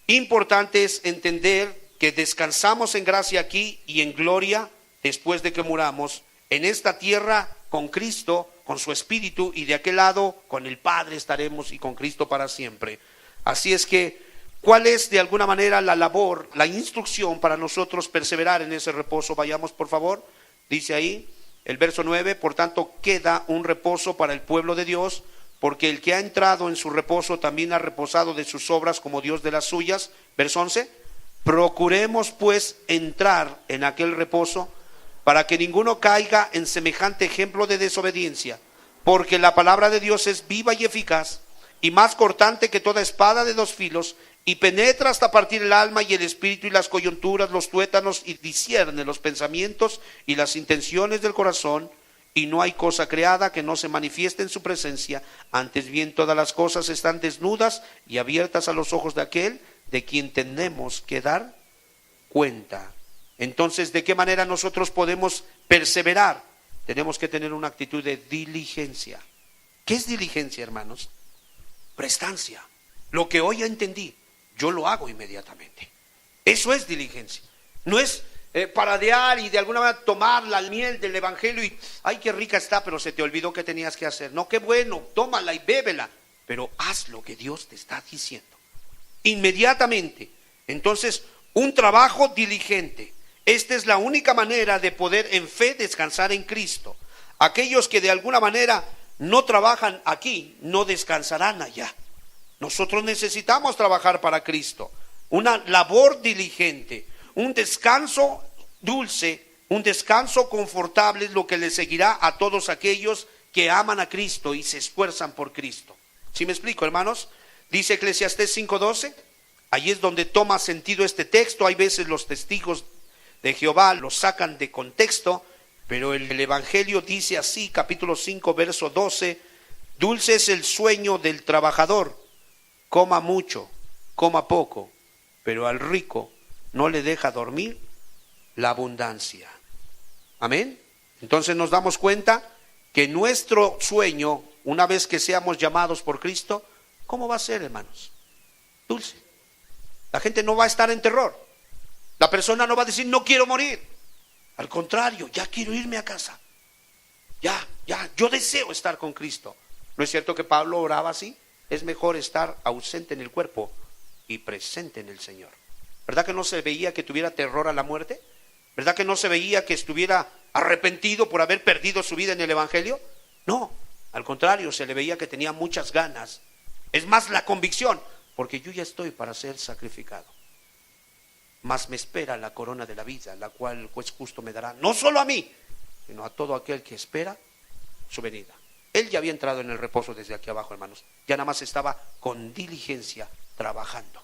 importante es entender que descansamos en gracia aquí y en gloria después de que muramos. En esta tierra con Cristo, con su Espíritu, y de aquel lado con el Padre estaremos y con Cristo para siempre. Así es que, ¿cuál es de alguna manera la labor, la instrucción para nosotros perseverar en ese reposo? Vayamos, por favor. Dice ahí el verso 9, por tanto queda un reposo para el pueblo de Dios, porque el que ha entrado en su reposo también ha reposado de sus obras como Dios de las suyas. Verso 11. Procuremos pues entrar en aquel reposo, para que ninguno caiga en semejante ejemplo de desobediencia, porque la palabra de Dios es viva y eficaz, y más cortante que toda espada de dos filos, y penetra hasta partir el alma y el espíritu y las coyunturas, los tuétanos, y discierne los pensamientos y las intenciones del corazón. Y no hay cosa creada que no se manifieste en su presencia, antes bien todas las cosas están desnudas y abiertas a los ojos de aquel de quien tenemos que dar cuenta. Entonces, ¿de qué manera nosotros podemos perseverar? Tenemos que tener una actitud de diligencia. ¿Qué es diligencia, hermanos? Prestancia. Lo que hoy entendí, yo lo hago inmediatamente. Eso es diligencia. No es paradear y de alguna manera tomar la miel del evangelio y ay, qué rica está, pero se te olvidó que tenías que hacer. No, qué bueno, tómala y bébela, pero haz lo que Dios te está diciendo inmediatamente. Entonces, un trabajo diligente. Esta es la única manera de poder en fe descansar en Cristo. Aquellos que de alguna manera no trabajan aquí, no descansarán allá. Nosotros necesitamos trabajar para Cristo. Una labor diligente, un descanso dulce, un descanso confortable es lo que le seguirá a todos aquellos que aman a Cristo y se esfuerzan por Cristo. ¿Sí me explico, hermanos? Dice Eclesiastés 5:12, ahí es donde toma sentido este texto. Hay veces los testigos de Jehová lo sacan de contexto, pero el Evangelio dice así, capítulo 5, verso 12, dulce es el sueño del trabajador, coma mucho, coma poco, pero al rico no le deja dormir la abundancia. Amén. Entonces nos damos cuenta que nuestro sueño, una vez que seamos llamados por Cristo, ¿cómo va a ser, hermanos? Dulce. La gente no va a estar en terror. La persona no va a decir, no quiero morir. Al contrario, ya quiero irme a casa. Ya, yo deseo estar con Cristo. ¿No es cierto que Pablo oraba así? Es mejor estar ausente en el cuerpo y presente en el Señor. ¿Verdad que no se veía que tuviera terror a la muerte? ¿Verdad que no se veía que estuviera arrepentido por haber perdido su vida en el Evangelio? No, al contrario, se le veía que tenía muchas ganas. Es más la convicción, porque yo ya estoy para ser sacrificado. Mas me espera la corona de la vida, la cual el juez justo me dará, no solo a mí, sino a todo aquel que espera su venida. Él ya había entrado en el reposo desde aquí abajo, hermanos. Ya nada más estaba con diligencia trabajando.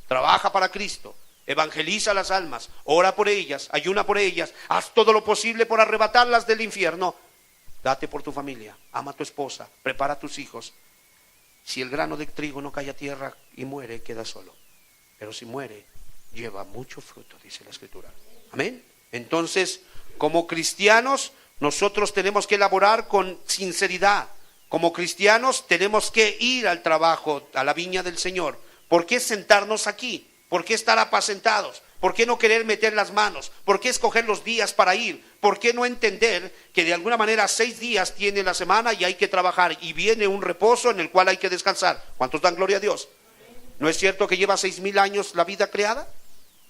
Trabaja para Cristo, evangeliza las almas, ora por ellas, ayuna por ellas, haz todo lo posible por arrebatarlas del infierno. Date por tu familia, ama a tu esposa, prepara a tus hijos. Si el grano de trigo no cae a tierra y muere, queda solo. Pero si muere, lleva mucho fruto, dice la Escritura. Amén. Entonces, como cristianos, nosotros tenemos que elaborar con sinceridad. Como cristianos tenemos que ir al trabajo, a la viña del Señor. ¿Por qué sentarnos aquí? ¿Por qué estar apacentados? ¿Por qué no querer meter las manos? ¿Por qué escoger los días para ir? ¿Por qué no entender que de alguna manera 6 días tiene la semana y hay que trabajar y viene un reposo en el cual hay que descansar? ¿Cuántos dan gloria a Dios? ¿No es cierto que lleva 6,000 años la vida creada?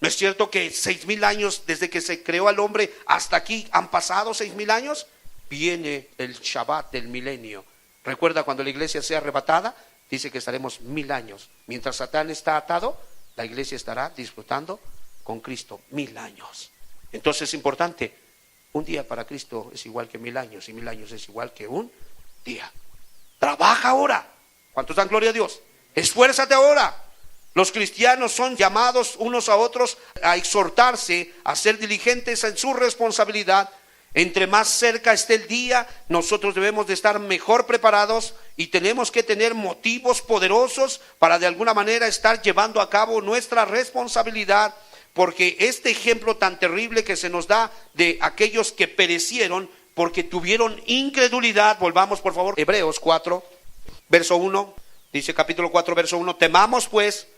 ¿No es cierto que 6,000 años desde que se creó al hombre hasta aquí han pasado 6,000 años? Viene el Shabbat del milenio. Recuerda, cuando la iglesia sea arrebatada, dice que estaremos 1000 años. Mientras Satán está atado, la iglesia estará disfrutando con Cristo 1000 años. Entonces es importante, un día para Cristo es igual que 1000 años, y 1000 años es igual que un día. Trabaja ahora. ¿Cuántos dan gloria a Dios? Esfuérzate ahora. Los cristianos son llamados unos a otros a exhortarse, a ser diligentes en su responsabilidad. Entre más cerca esté el día, nosotros debemos de estar mejor preparados y tenemos que tener motivos poderosos para de alguna manera estar llevando a cabo nuestra responsabilidad, porque este ejemplo tan terrible que se nos da de aquellos que perecieron porque tuvieron incredulidad, volvamos por favor, Hebreos 4, verso 1, dice capítulo 4, verso 1, temamos pues,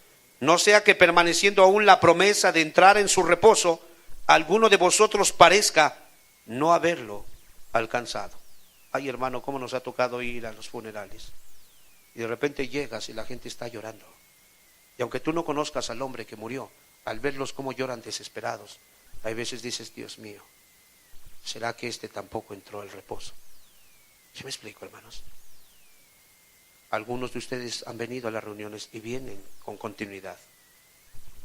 no sea que permaneciendo aún la promesa de entrar en su reposo, alguno de vosotros parezca no haberlo alcanzado. Ay, hermano, cómo nos ha tocado ir a los funerales y de repente llegas y la gente está llorando, y aunque tú no conozcas al hombre que murió, al verlos cómo lloran desesperados, hay veces dices, Dios mío, ¿será que este tampoco entró al reposo? ¿Sí me explico, hermanos? Algunos de ustedes han venido a las reuniones y vienen con continuidad,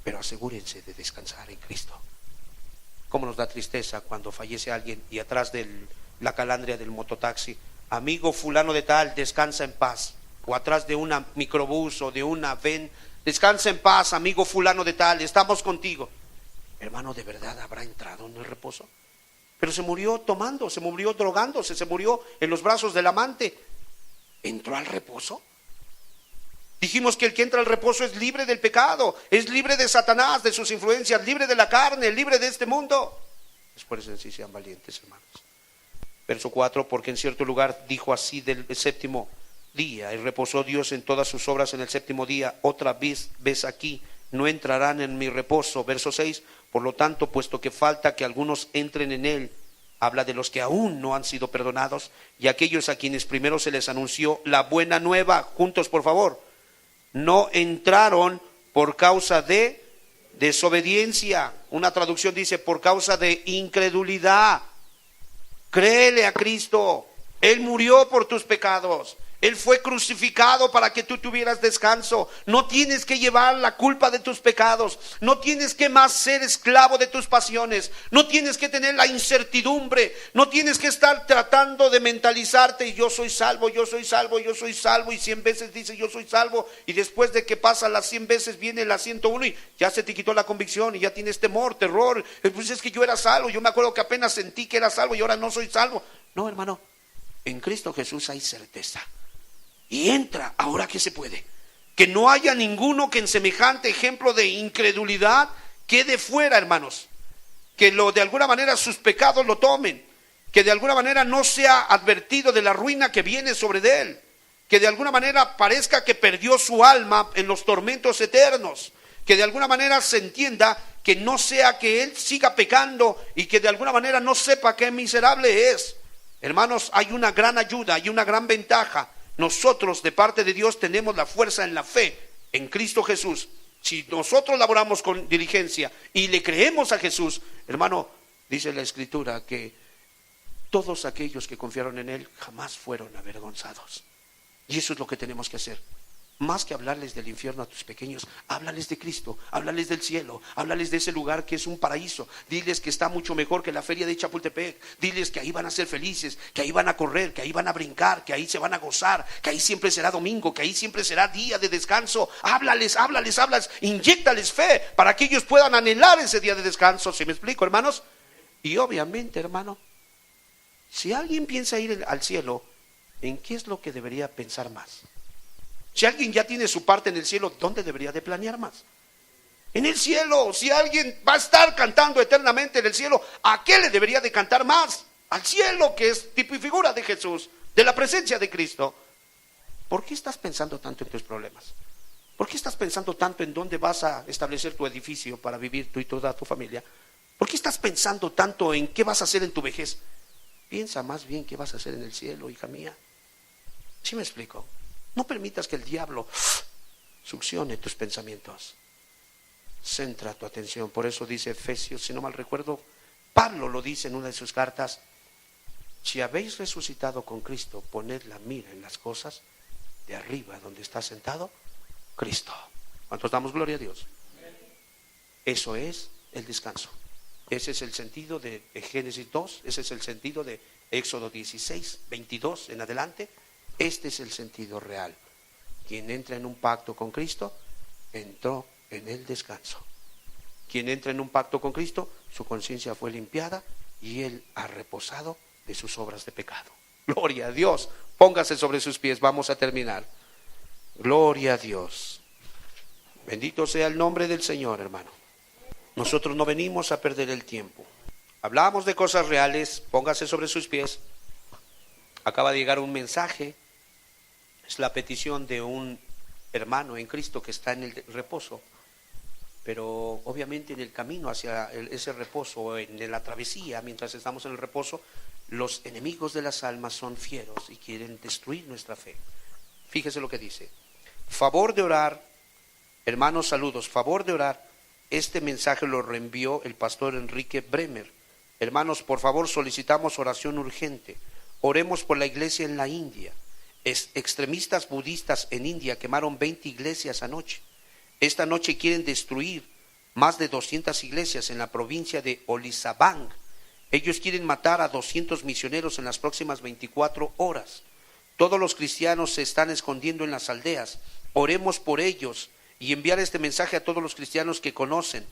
pero asegúrense de descansar en Cristo. Cómo nos da tristeza cuando fallece alguien y atrás de la calandria del mototaxi, amigo fulano de tal, descansa en paz. O atrás de una microbús o de una ven, descansa en paz, amigo fulano de tal, estamos contigo. Hermano, ¿de verdad habrá entrado en el reposo? Pero se murió tomando, se murió drogándose, se murió en los brazos del amante. ¿Entró al reposo? Dijimos que el que entra al reposo es libre del pecado, es libre de Satanás, de sus influencias, libre de la carne, libre de este mundo. Esfuércense y sean valientes, hermanos. Verso 4, porque en cierto lugar dijo así del séptimo día, y reposó Dios en todas sus obras en el séptimo día. Otra vez aquí, no entrarán en mi reposo. Verso 6, por lo tanto, puesto que falta que algunos entren en él, habla de los que aún no han sido perdonados y aquellos a quienes primero se les anunció la buena nueva. Juntos, por favor. No entraron por causa de desobediencia. Una traducción dice por causa de incredulidad. Créele a Cristo. Él murió por tus pecados. Él fue crucificado para que tú tuvieras descanso. No tienes que llevar la culpa de tus pecados. No tienes que más ser esclavo de tus pasiones. No tienes que tener la incertidumbre. No tienes que estar tratando de mentalizarte y yo soy salvo, yo soy salvo, yo soy salvo. Y 100 veces dice yo soy salvo. Y después de que pasa las 100 veces viene la 101 y ya se te quitó la convicción y ya tienes temor, terror. Pues es que yo era salvo. Yo me acuerdo que apenas sentí que era salvo y ahora no soy salvo. No, hermano. En Cristo Jesús hay certeza. Y entra, ahora que se puede. Que no haya ninguno que en semejante ejemplo de incredulidad quede fuera, hermanos. Que de alguna manera sus pecados lo tomen. Que de alguna manera no sea advertido de la ruina que viene sobre de él. Que de alguna manera parezca que perdió su alma en los tormentos eternos. Que de alguna manera se entienda que no sea que él siga pecando y que de alguna manera no sepa qué miserable es. Hermanos, hay una gran ayuda, hay una gran ventaja. Nosotros de parte de Dios tenemos la fuerza en la fe en Cristo Jesús. Si nosotros laboramos con diligencia y le creemos a Jesús, hermano, dice la Escritura que todos aquellos que confiaron en Él jamás fueron avergonzados. Y eso es lo que tenemos que hacer. Más que hablarles del infierno a tus pequeños, háblales de Cristo, háblales del cielo, háblales de ese lugar que es un paraíso. Diles que está mucho mejor que la feria de Chapultepec. Diles que ahí van a ser felices, que ahí van a correr, que ahí van a brincar, que ahí se van a gozar, que ahí siempre será domingo, que ahí siempre será día de descanso. Háblales, inyéctales fe para que ellos puedan anhelar ese día de descanso. ¿Sí me explico, hermanos? Y obviamente, hermano, si alguien piensa ir al cielo, ¿en qué es lo que debería pensar más? Si alguien ya tiene su parte en el cielo, ¿dónde debería de planear más? En el cielo. Si alguien va a estar cantando eternamente en el cielo, ¿a qué le debería de cantar más? Al cielo, que es tipo y figura de Jesús, de la presencia de Cristo. ¿Por qué estás pensando tanto en tus problemas? ¿Por qué estás pensando tanto en dónde vas a establecer tu edificio para vivir tú y toda tu familia? ¿Por qué estás pensando tanto en qué vas a hacer en tu vejez? Piensa más bien qué vas a hacer en el cielo, hija mía. ¿Sí me explico? No permitas que el diablo succione tus pensamientos. Centra tu atención. Por eso dice Efesios, si no mal recuerdo, Pablo lo dice en una de sus cartas: si habéis resucitado con Cristo, poned la mira en las cosas de arriba, donde está sentado Cristo. ¿Cuántos damos gloria a Dios? Eso es el descanso. Ese es el sentido de Génesis 2, ese es el sentido de Éxodo 16, 22 en adelante. Este es el sentido real. Quien entra en un pacto con Cristo, entró en el descanso. Quien entra en un pacto con Cristo, su conciencia fue limpiada y él ha reposado de sus obras de pecado. Gloria a Dios. Póngase sobre sus pies, vamos a terminar. Gloria a Dios. Bendito sea el nombre del Señor, hermano. Nosotros no venimos a perder el tiempo. Hablamos de cosas reales, póngase sobre sus pies. Acaba de llegar un mensaje. Es la petición de un hermano en Cristo que está en el reposo, pero obviamente en el camino hacia ese reposo, en la travesía, mientras estamos en el reposo, los enemigos de las almas son fieros y quieren destruir nuestra fe. Fíjese lo que dice: favor de orar, hermanos, saludos, favor de orar. Este mensaje lo reenvió el pastor Enrique Bremer. Hermanos, por favor, solicitamos oración urgente. Oremos por la iglesia en la India. extremistas budistas en India quemaron 20 iglesias anoche. Esta noche quieren destruir más de 200 iglesias en la provincia de Olisabang. Ellos quieren matar a 200 misioneros en las próximas 24 horas. Todos los cristianos se están escondiendo en las aldeas. Oremos por ellos y enviar este mensaje a todos los cristianos que conocen.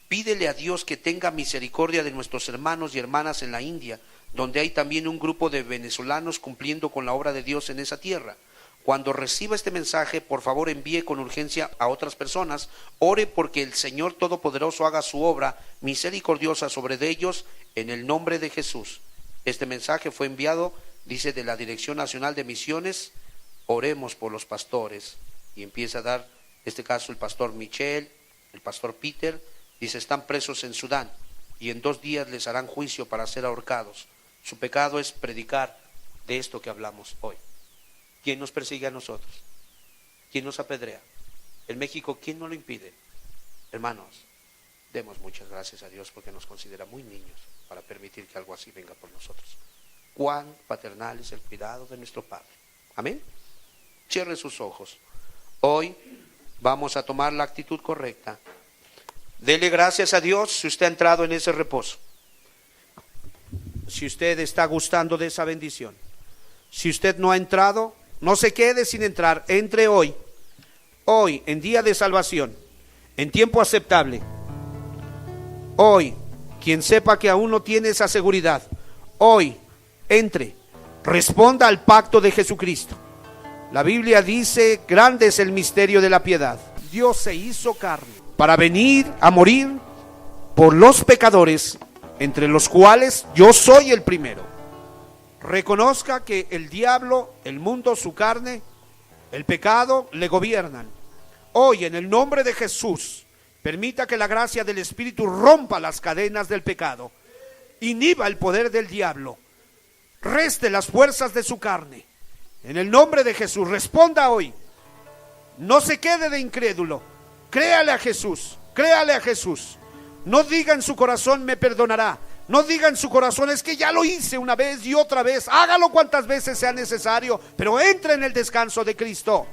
Pídele a Dios que tenga misericordia de nuestros hermanos y hermanas en la India, donde hay también un grupo de venezolanos cumpliendo con la obra de Dios en esa tierra. Cuando reciba este mensaje, por favor envíe con urgencia a otras personas. Ore porque el Señor Todopoderoso haga su obra misericordiosa sobre ellos en el nombre de Jesús. Este mensaje fue enviado, dice, de la Dirección Nacional de Misiones. Oremos por los pastores. Y empieza a dar, este caso, el pastor Michel, el pastor Peter, dice, están presos en Sudán y en 2 días les harán juicio para ser ahorcados. Su pecado es predicar de esto que hablamos hoy. ¿Quién nos persigue a nosotros? ¿Quién nos apedrea? En México, ¿quién no lo impide? Hermanos, demos muchas gracias a Dios porque nos considera muy niños para permitir que algo así venga por nosotros. Cuán paternal es el cuidado de nuestro Padre. Amén. Cierre sus ojos. Hoy vamos a tomar la actitud correcta. Dele gracias a Dios si usted ha entrado en ese reposo. Si usted está gustando de esa bendición. Si usted no ha entrado, no se quede sin entrar. Entre hoy, en día de salvación, en tiempo aceptable. Hoy, quien sepa que aún no tiene esa seguridad, hoy, entre, responda al pacto de Jesucristo. La Biblia dice, grande es el misterio de la piedad. Dios se hizo carne para venir a morir por los pecadores, entre los cuales yo soy el primero. Reconozca que el diablo, el mundo, su carne, el pecado le gobiernan. Hoy, en el nombre de Jesús, permita que la gracia del Espíritu rompa las cadenas del pecado, inhiba el poder del diablo, reste las fuerzas de su carne. En el nombre de Jesús, responda hoy. No se quede de incrédulo. Créale a Jesús, créale a Jesús. No diga en su corazón, me perdonará. No diga en su corazón, es que ya lo hice una vez y otra vez. Hágalo cuantas veces sea necesario, pero entre en el descanso de Cristo.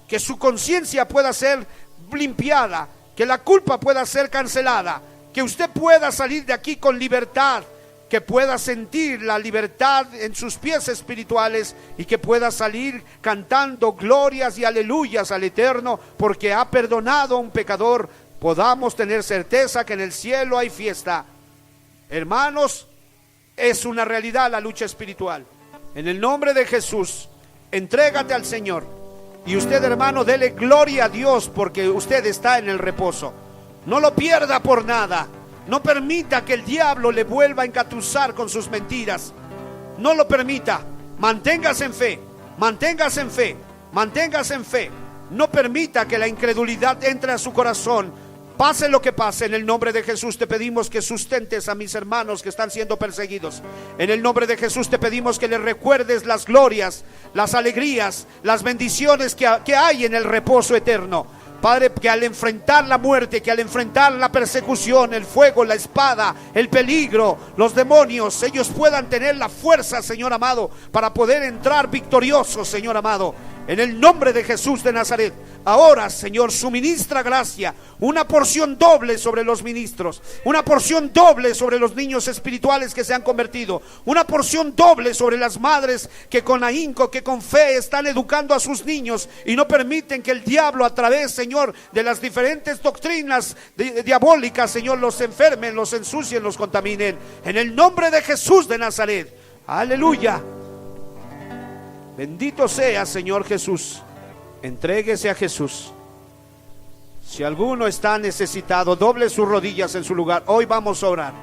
Que su conciencia pueda ser limpiada, que la culpa pueda ser cancelada, que usted pueda salir de aquí con libertad, que pueda sentir la libertad en sus pies espirituales y que pueda salir cantando glorias y aleluyas al Eterno porque ha perdonado a un pecador. Podamos tener certeza que en el cielo hay fiesta. Hermanos, es una realidad la lucha espiritual. En el nombre de Jesús, entrégate al Señor. Y usted, hermano, dele gloria a Dios porque usted está en el reposo. No lo pierda por nada. No permita que el diablo le vuelva a engatusar con sus mentiras. No lo permita. Manténgase en fe. Manténgase en fe. Manténgase en fe. No permita que la incredulidad entre a su corazón. Pase lo que pase, en el nombre de Jesús te pedimos que sustentes a mis hermanos que están siendo perseguidos. En el nombre de Jesús te pedimos que les recuerdes las glorias, las alegrías, las bendiciones que hay en el reposo eterno. Padre, que al enfrentar la muerte, que al enfrentar la persecución, el fuego, la espada, el peligro, los demonios, ellos puedan tener la fuerza, Señor amado, para poder entrar victoriosos, Señor amado. En el nombre de Jesús de Nazaret, ahora, Señor, suministra gracia, una porción doble sobre los ministros, una porción doble sobre los niños espirituales que se han convertido, una porción doble sobre las madres que con ahínco, que con fe están educando a sus niños y no permiten que el diablo a través, Señor, de las diferentes doctrinas diabólicas, Señor, los enfermen, los ensucien, los contaminen. En el nombre de Jesús de Nazaret, aleluya. Bendito sea, Señor Jesús. Entréguese a Jesús. Si alguno está necesitado, doble sus rodillas en su lugar. Hoy vamos a orar.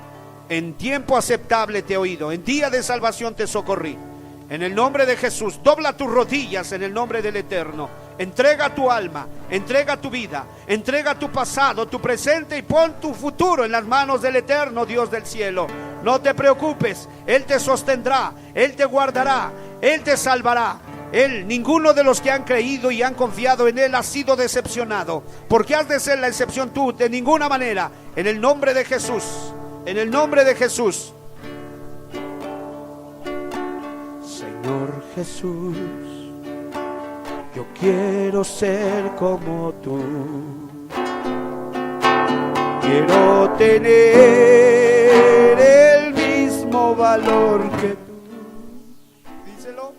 En tiempo aceptable te he oído, en día de salvación te socorrí. En el nombre de Jesús, dobla tus rodillas en el nombre del Eterno. Entrega tu alma, entrega tu vida, entrega tu pasado, tu presente y pon tu futuro en las manos del Eterno Dios del cielo. No te preocupes, Él te sostendrá, Él te guardará, Él te salvará. Él, ninguno de los que han creído y han confiado en Él ha sido decepcionado. Porque has de ser la excepción tú, de ninguna manera. En el nombre de Jesús, en el nombre de Jesús. Señor Jesús, Yo quiero ser como tú. Quiero tener el mismo valor que tú. Díselo.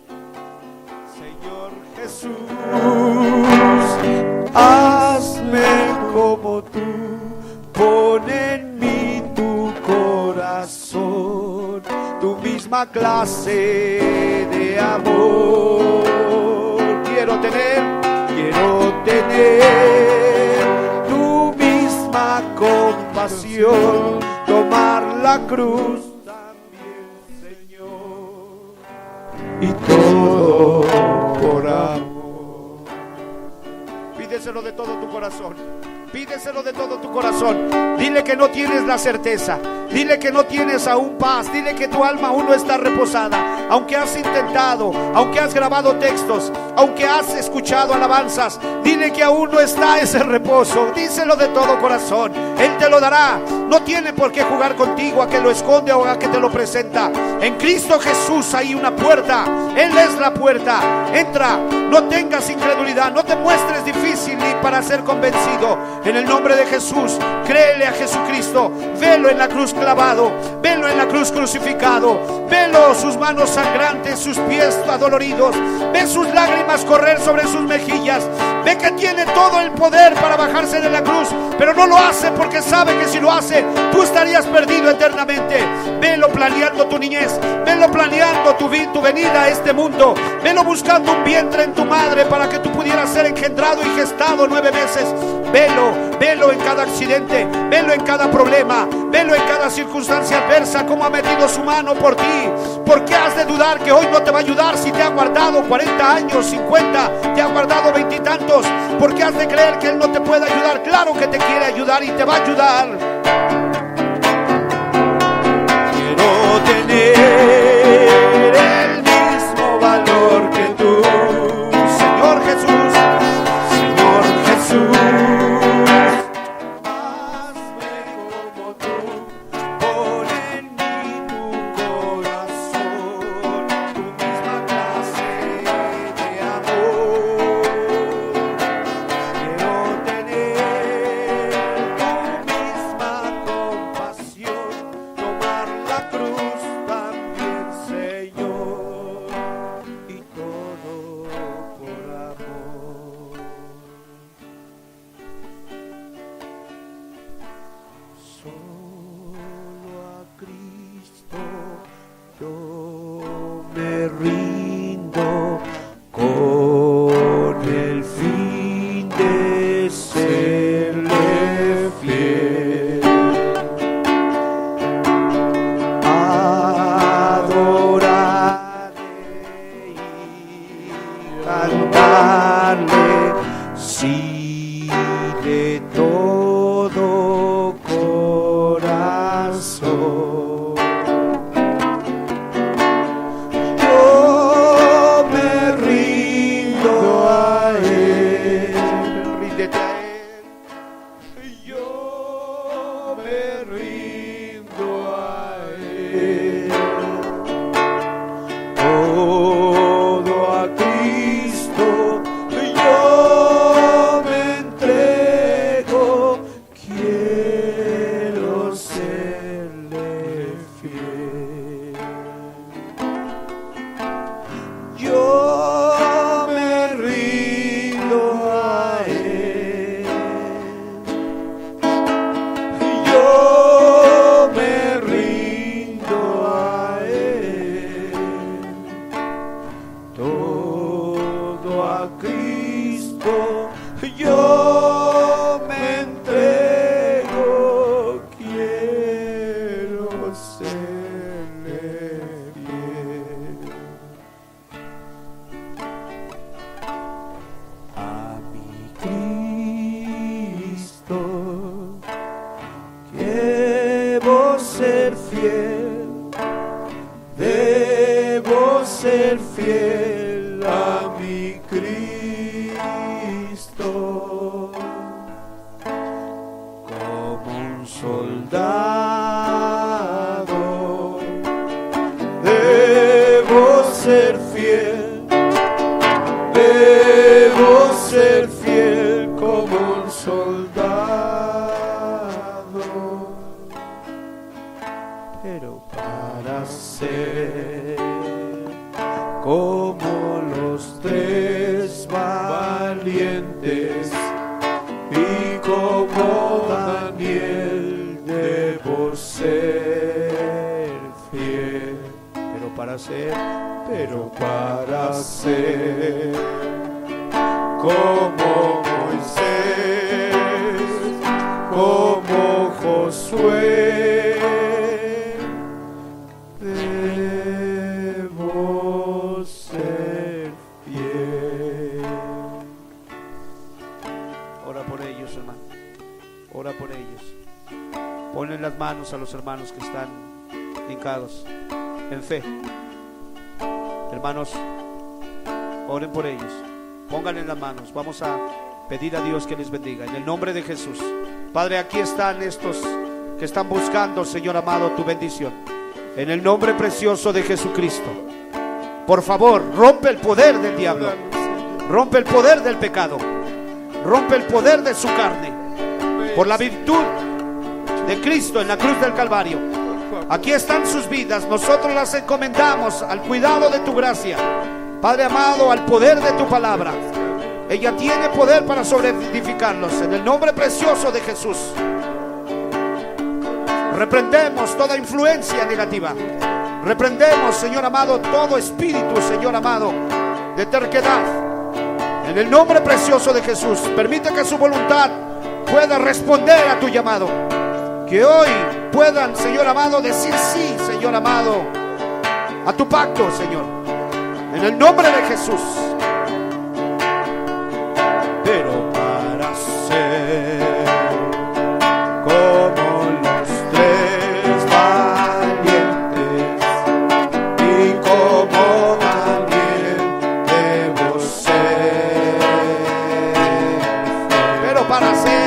Señor Jesús, hazme como tú. Pon en mí tu corazón, tu misma clase de amor. Quiero tener tu misma compasión, tomar la cruz también, Señor, y todo por amor. Pídeselo de todo tu corazón. Pídeselo de todo tu corazón. Dile que no tienes la certeza. Dile que no tienes aún paz. Dile que tu alma aún no está reposada. Aunque has intentado, aunque has grabado textos, aunque has escuchado alabanzas, dile que aún no está ese reposo. Díselo de todo corazón. Él te lo dará. No tiene por qué jugar contigo a que lo esconde o a que te lo presenta. En Cristo Jesús hay una puerta. Él es la puerta. Entra. No tengas incredulidad. No te muestres difícil ni para ser convencido. En el nombre de Jesús, créele a Jesucristo. Velo en la cruz clavado. Velo en la cruz crucificado. Velo sus manos sangrantes, sus pies adoloridos. Ve sus lágrimas correr sobre sus mejillas. Ve que tiene todo el poder para bajarse de la cruz, pero no lo hace porque sabe que si lo hace, tú estarías perdido eternamente. Velo planeando tu niñez. Velo planeando tu venida a este mundo. Velo buscando un vientre en tu madre para que tú pudieras ser engendrado y gestado 9 meses. Velo en cada accidente. Velo en cada problema. Velo en cada circunstancia adversa, cómo ha metido su mano por ti. ¿Por qué has de dudar que hoy no te va a ayudar si te ha guardado 40 años, 50, te ha guardado 20 y tantos? ¿Por qué has de creer que Él no te puede ayudar? Claro que te quiere ayudar y te va a ayudar. Quiero tener el mismo valor que tú, Señor Jesús, Señor Jesús. Hazme como tú, pon en mí tu corazón, tu misma clase de amor. Quiero tener tu misma compasión, tomar la cruz también, Señor, y todo por amor. Solo a Cristo yo me rindo con el fin de serle fiel. Adorarle y cantarle, sí, de todo corazón. Yo me rindo a Él. Ríndete a Él. Yo me rindo a Él. Todo a Cristo yo me entrego. Quiero serle fiel. Yo me rindo a Él. Yo me rindo a Él. Todo a Cristo yo me entrego. Quiero serle fiel. A mi Cristo debo ser fiel. Debo ser fiel a mi Cristo. Como un soldado debo ser fiel. Debo para ser, pero para ser como Moisés, como Josué, debo ser fiel. Ora por ellos, hermano. Ora por ellos. Ponle las manos a los hermanos que están hincados en fe. Hermanos, oren por ellos. Pónganle las manos. Vamos a pedir a Dios que les bendiga en el nombre de Jesús. Padre, aquí están estos que están buscando, Señor amado, tu bendición. En el nombre precioso de Jesucristo, por favor, rompe el poder del diablo, rompe el poder del pecado, rompe el poder de su carne, por la virtud de Cristo en la cruz del Calvario. Aquí están sus vidas, nosotros las encomendamos al cuidado de tu gracia, Padre amado, al poder de tu palabra. Ella tiene poder para sobreedificarlos. En el nombre precioso de Jesús, reprendemos toda influencia negativa. Reprendemos, Señor amado, todo espíritu, Señor amado, de terquedad. En el nombre precioso de Jesús, permite que su voluntad pueda responder a tu llamado. Que hoy puedan, Señor amado, decir sí, Señor amado, a tu pacto, Señor. En el nombre de Jesús. Pero para ser como los tres valientes, y como Daniel debo ser. Pero para ser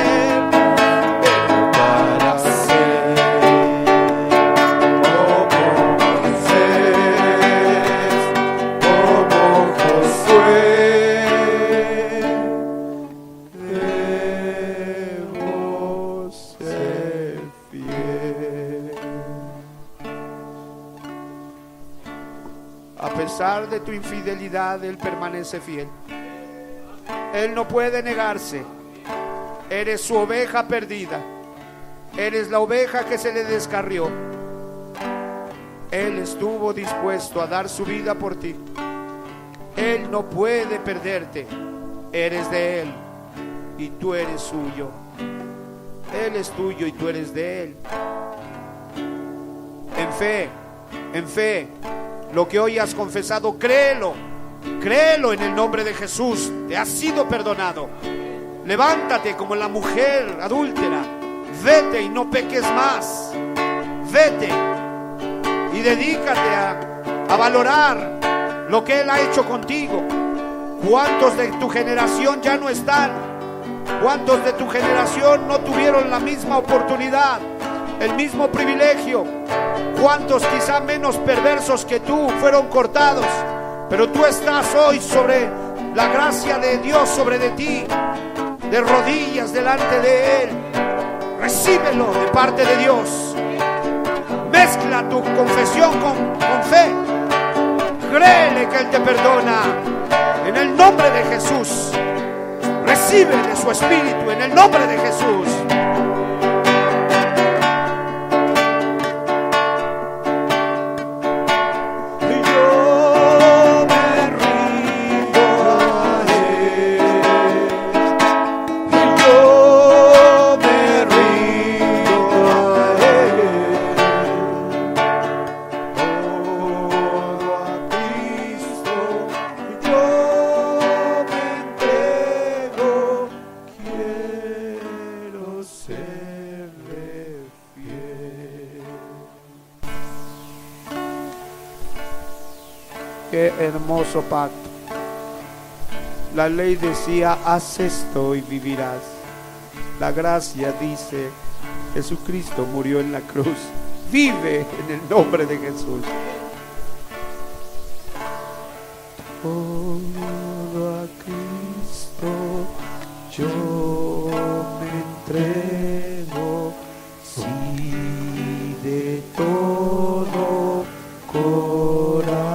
de tu infidelidad, Él permanece fiel. Él no puede negarse. Eres su oveja perdida. Eres la oveja que se le descarrió. Él estuvo dispuesto a dar su vida por ti. Él no puede perderte. Eres de Él y tú eres suyo. Él es tuyo y tú eres de Él. En fe, lo que hoy has confesado, créelo en el nombre de Jesús. Te has sido perdonado. Levántate como la mujer adúltera. Vete y no peques más. Vete y dedícate a valorar lo que Él ha hecho contigo. ¿Cuántos de tu generación ya no están? ¿Cuántos de tu generación no tuvieron la misma oportunidad, el mismo privilegio? ¿Cuántos quizá menos perversos que tú fueron cortados? Pero tú estás hoy sobre la gracia de Dios sobre de ti, de rodillas delante de Él. Recíbelo de parte de Dios. Mezcla tu confesión con fe. Créele que Él te perdona. En el nombre de Jesús, recibe de su Espíritu en el nombre de Jesús. Qué hermoso pacto. La ley decía, haz esto y vivirás. La gracia dice, Jesucristo murió en la cruz. Vive en el nombre de Jesús. Todo a Cristo yo me entrego, sí, de todo corazón.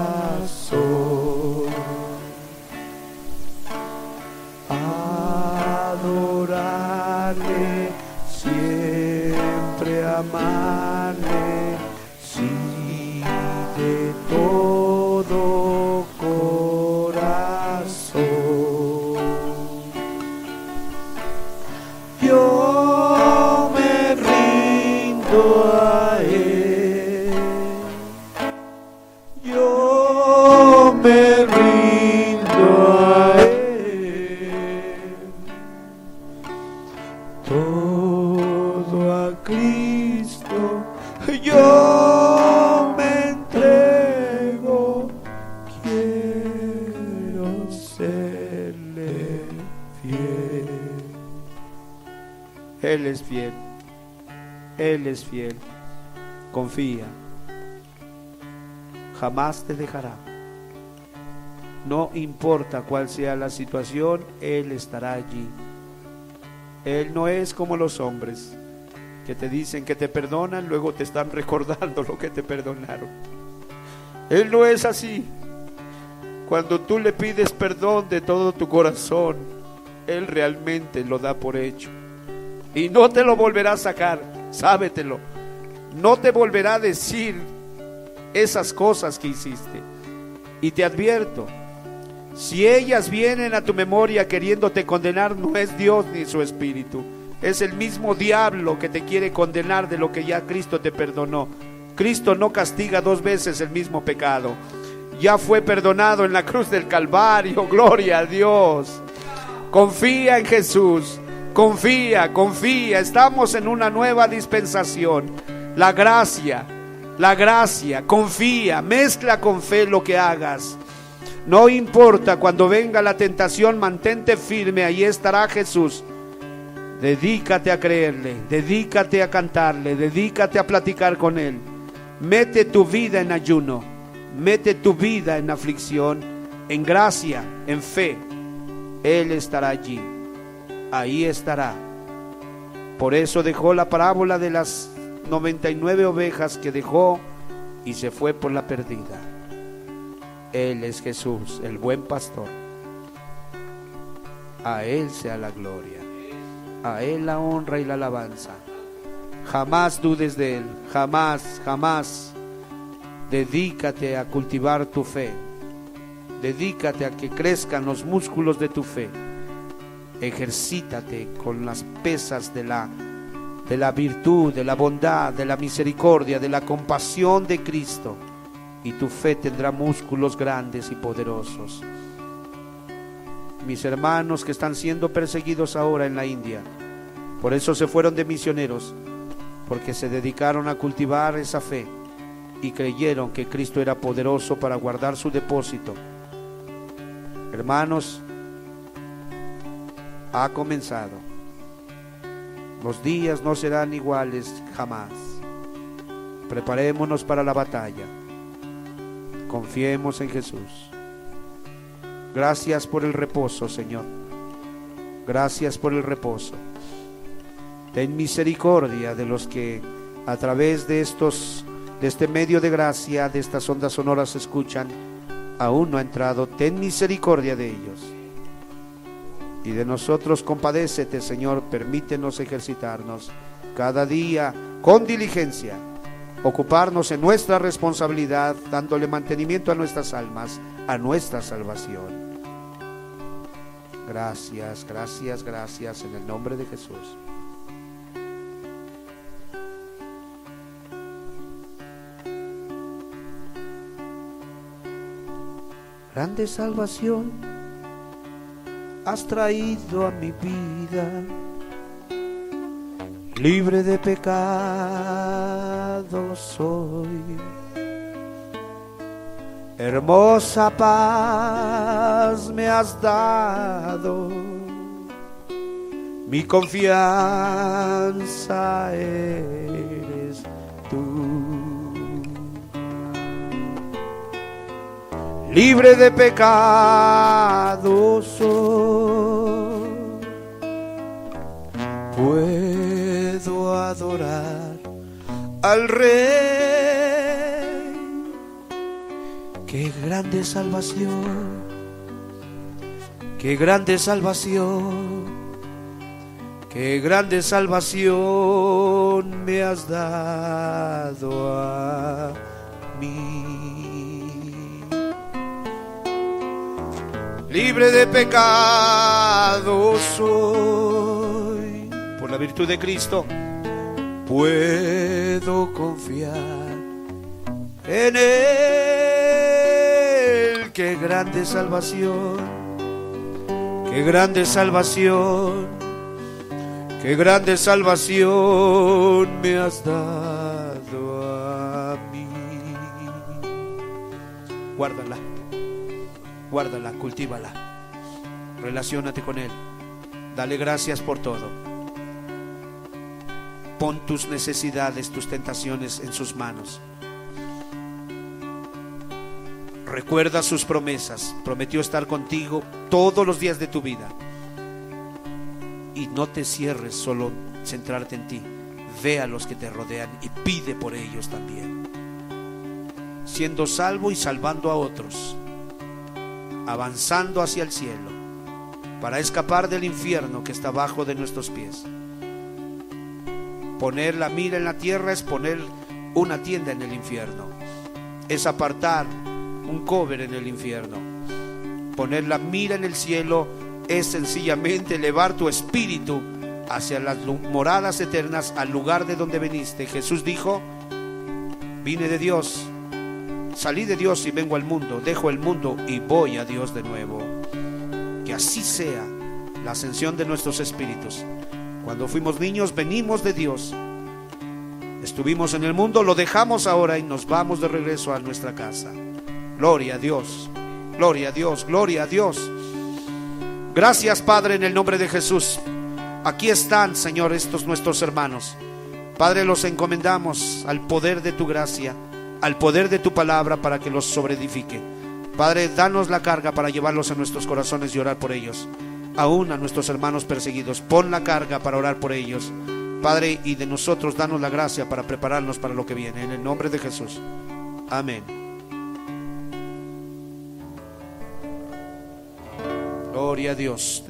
Adorarle, siempre amarle, sí, de todo Cristo yo me entrego, quiero serle fiel. Él es fiel, Él es fiel. Confía, jamás te dejará. No importa cuál sea la situación, Él estará allí. Él no es como los hombres que te dicen que te perdonan, luego te están recordando lo que te perdonaron. Él no es así. Cuando tú le pides perdón de todo tu corazón, Él realmente lo da por hecho. Y no te lo volverá a sacar, sábetelo. No te volverá a decir esas cosas que hiciste. Y te advierto, si ellas vienen a tu memoria queriéndote condenar, no es Dios ni su espíritu. Es el mismo diablo que te quiere condenar de lo que ya Cristo te perdonó. Cristo no castiga dos veces el mismo pecado. Ya fue perdonado en la cruz del Calvario. Gloria a Dios. Confía en Jesús. Confía. Estamos en una nueva dispensación. La gracia. Confía. Mezcla con fe lo que hagas. No importa cuando venga la tentación, mantente firme. Ahí estará Jesús. Dedícate a creerle, dedícate a cantarle, dedícate a platicar con Él. Mete tu vida en ayuno, mete tu vida en aflicción, en gracia, en fe. Él estará allí, ahí estará. Por eso dejó la parábola de las 99 ovejas que dejó y se fue por la perdida. Él es Jesús, el buen pastor. A Él sea la gloria. A Él la honra y la alabanza. Jamás dudes de Él, jamás. Dedícate a cultivar tu fe. Dedícate a que crezcan los músculos de tu fe. Ejercítate con las pesas de la virtud, de la bondad, de la misericordia, de la compasión de Cristo. Y tu fe tendrá músculos grandes y poderosos. Mis hermanos que están siendo perseguidos ahora en la India, por eso se fueron de misioneros, porque se dedicaron a cultivar esa fe y creyeron que Cristo era poderoso para guardar su depósito. Hermanos, ha comenzado. Los días no serán iguales jamás. Preparémonos para la batalla. Confiemos en Jesús. Gracias por el reposo, Señor. Gracias por el reposo. Ten misericordia de los que a través de este medio de gracia, de estas ondas sonoras escuchan, aún no ha entrado. Ten misericordia de ellos. Y de nosotros compadécete, Señor. Permítenos ejercitarnos cada día con diligencia, ocuparnos en nuestra responsabilidad, dándole mantenimiento a nuestras almas, a nuestra salvación. Gracias en el nombre de Jesús. Grande salvación has traído a mi vida, libre de pecado soy. Hermosa paz me has dado, mi confianza eres tú. Libre de pecado soy, puedo adorar al Rey. Qué grande salvación, qué grande salvación, qué grande salvación me has dado a mí. Libre de pecado soy, por la virtud de Cristo puedo confiar en Él. Qué grande salvación, qué grande salvación, qué grande salvación me has dado a mí. Guárdala, guárdala, cultívala, relaciónate con Él, dale gracias por todo. Pon tus necesidades, tus tentaciones en sus manos. Recuerda sus promesas. Prometió estar contigo todos los días de tu vida. Y no te cierres solo centrarte en ti. Ve a los que te rodean y pide por ellos también. Siendo salvo y salvando a otros. Avanzando hacia el cielo. Para escapar del infierno que está abajo de nuestros pies. Poner la mira en la tierra es poner una tienda en el infierno. Es apartar un cover en el infierno. Poner la mira en el cielo es sencillamente elevar tu espíritu hacia las moradas eternas, al lugar de donde viniste. Jesús dijo: vine de Dios, salí de Dios y vengo al mundo, dejo el mundo y voy a Dios de nuevo. Que así sea la ascensión de nuestros espíritus. Cuando fuimos niños venimos de Dios, estuvimos en el mundo, lo dejamos ahora y nos vamos de regreso a nuestra casa. Gloria a Dios, gloria a Dios, gloria a Dios. Gracias, Padre, en el nombre de Jesús. Aquí están, Señor, estos nuestros hermanos. Padre, los encomendamos al poder de tu gracia, al poder de tu palabra, para que los sobreedifique. Padre, danos la carga para llevarlos a nuestros corazones y orar por ellos. Aún a nuestros hermanos perseguidos, pon la carga para orar por ellos, Padre, y de nosotros danos la gracia para prepararnos para lo que viene, en el nombre de Jesús. Amén. Gloria a Dios.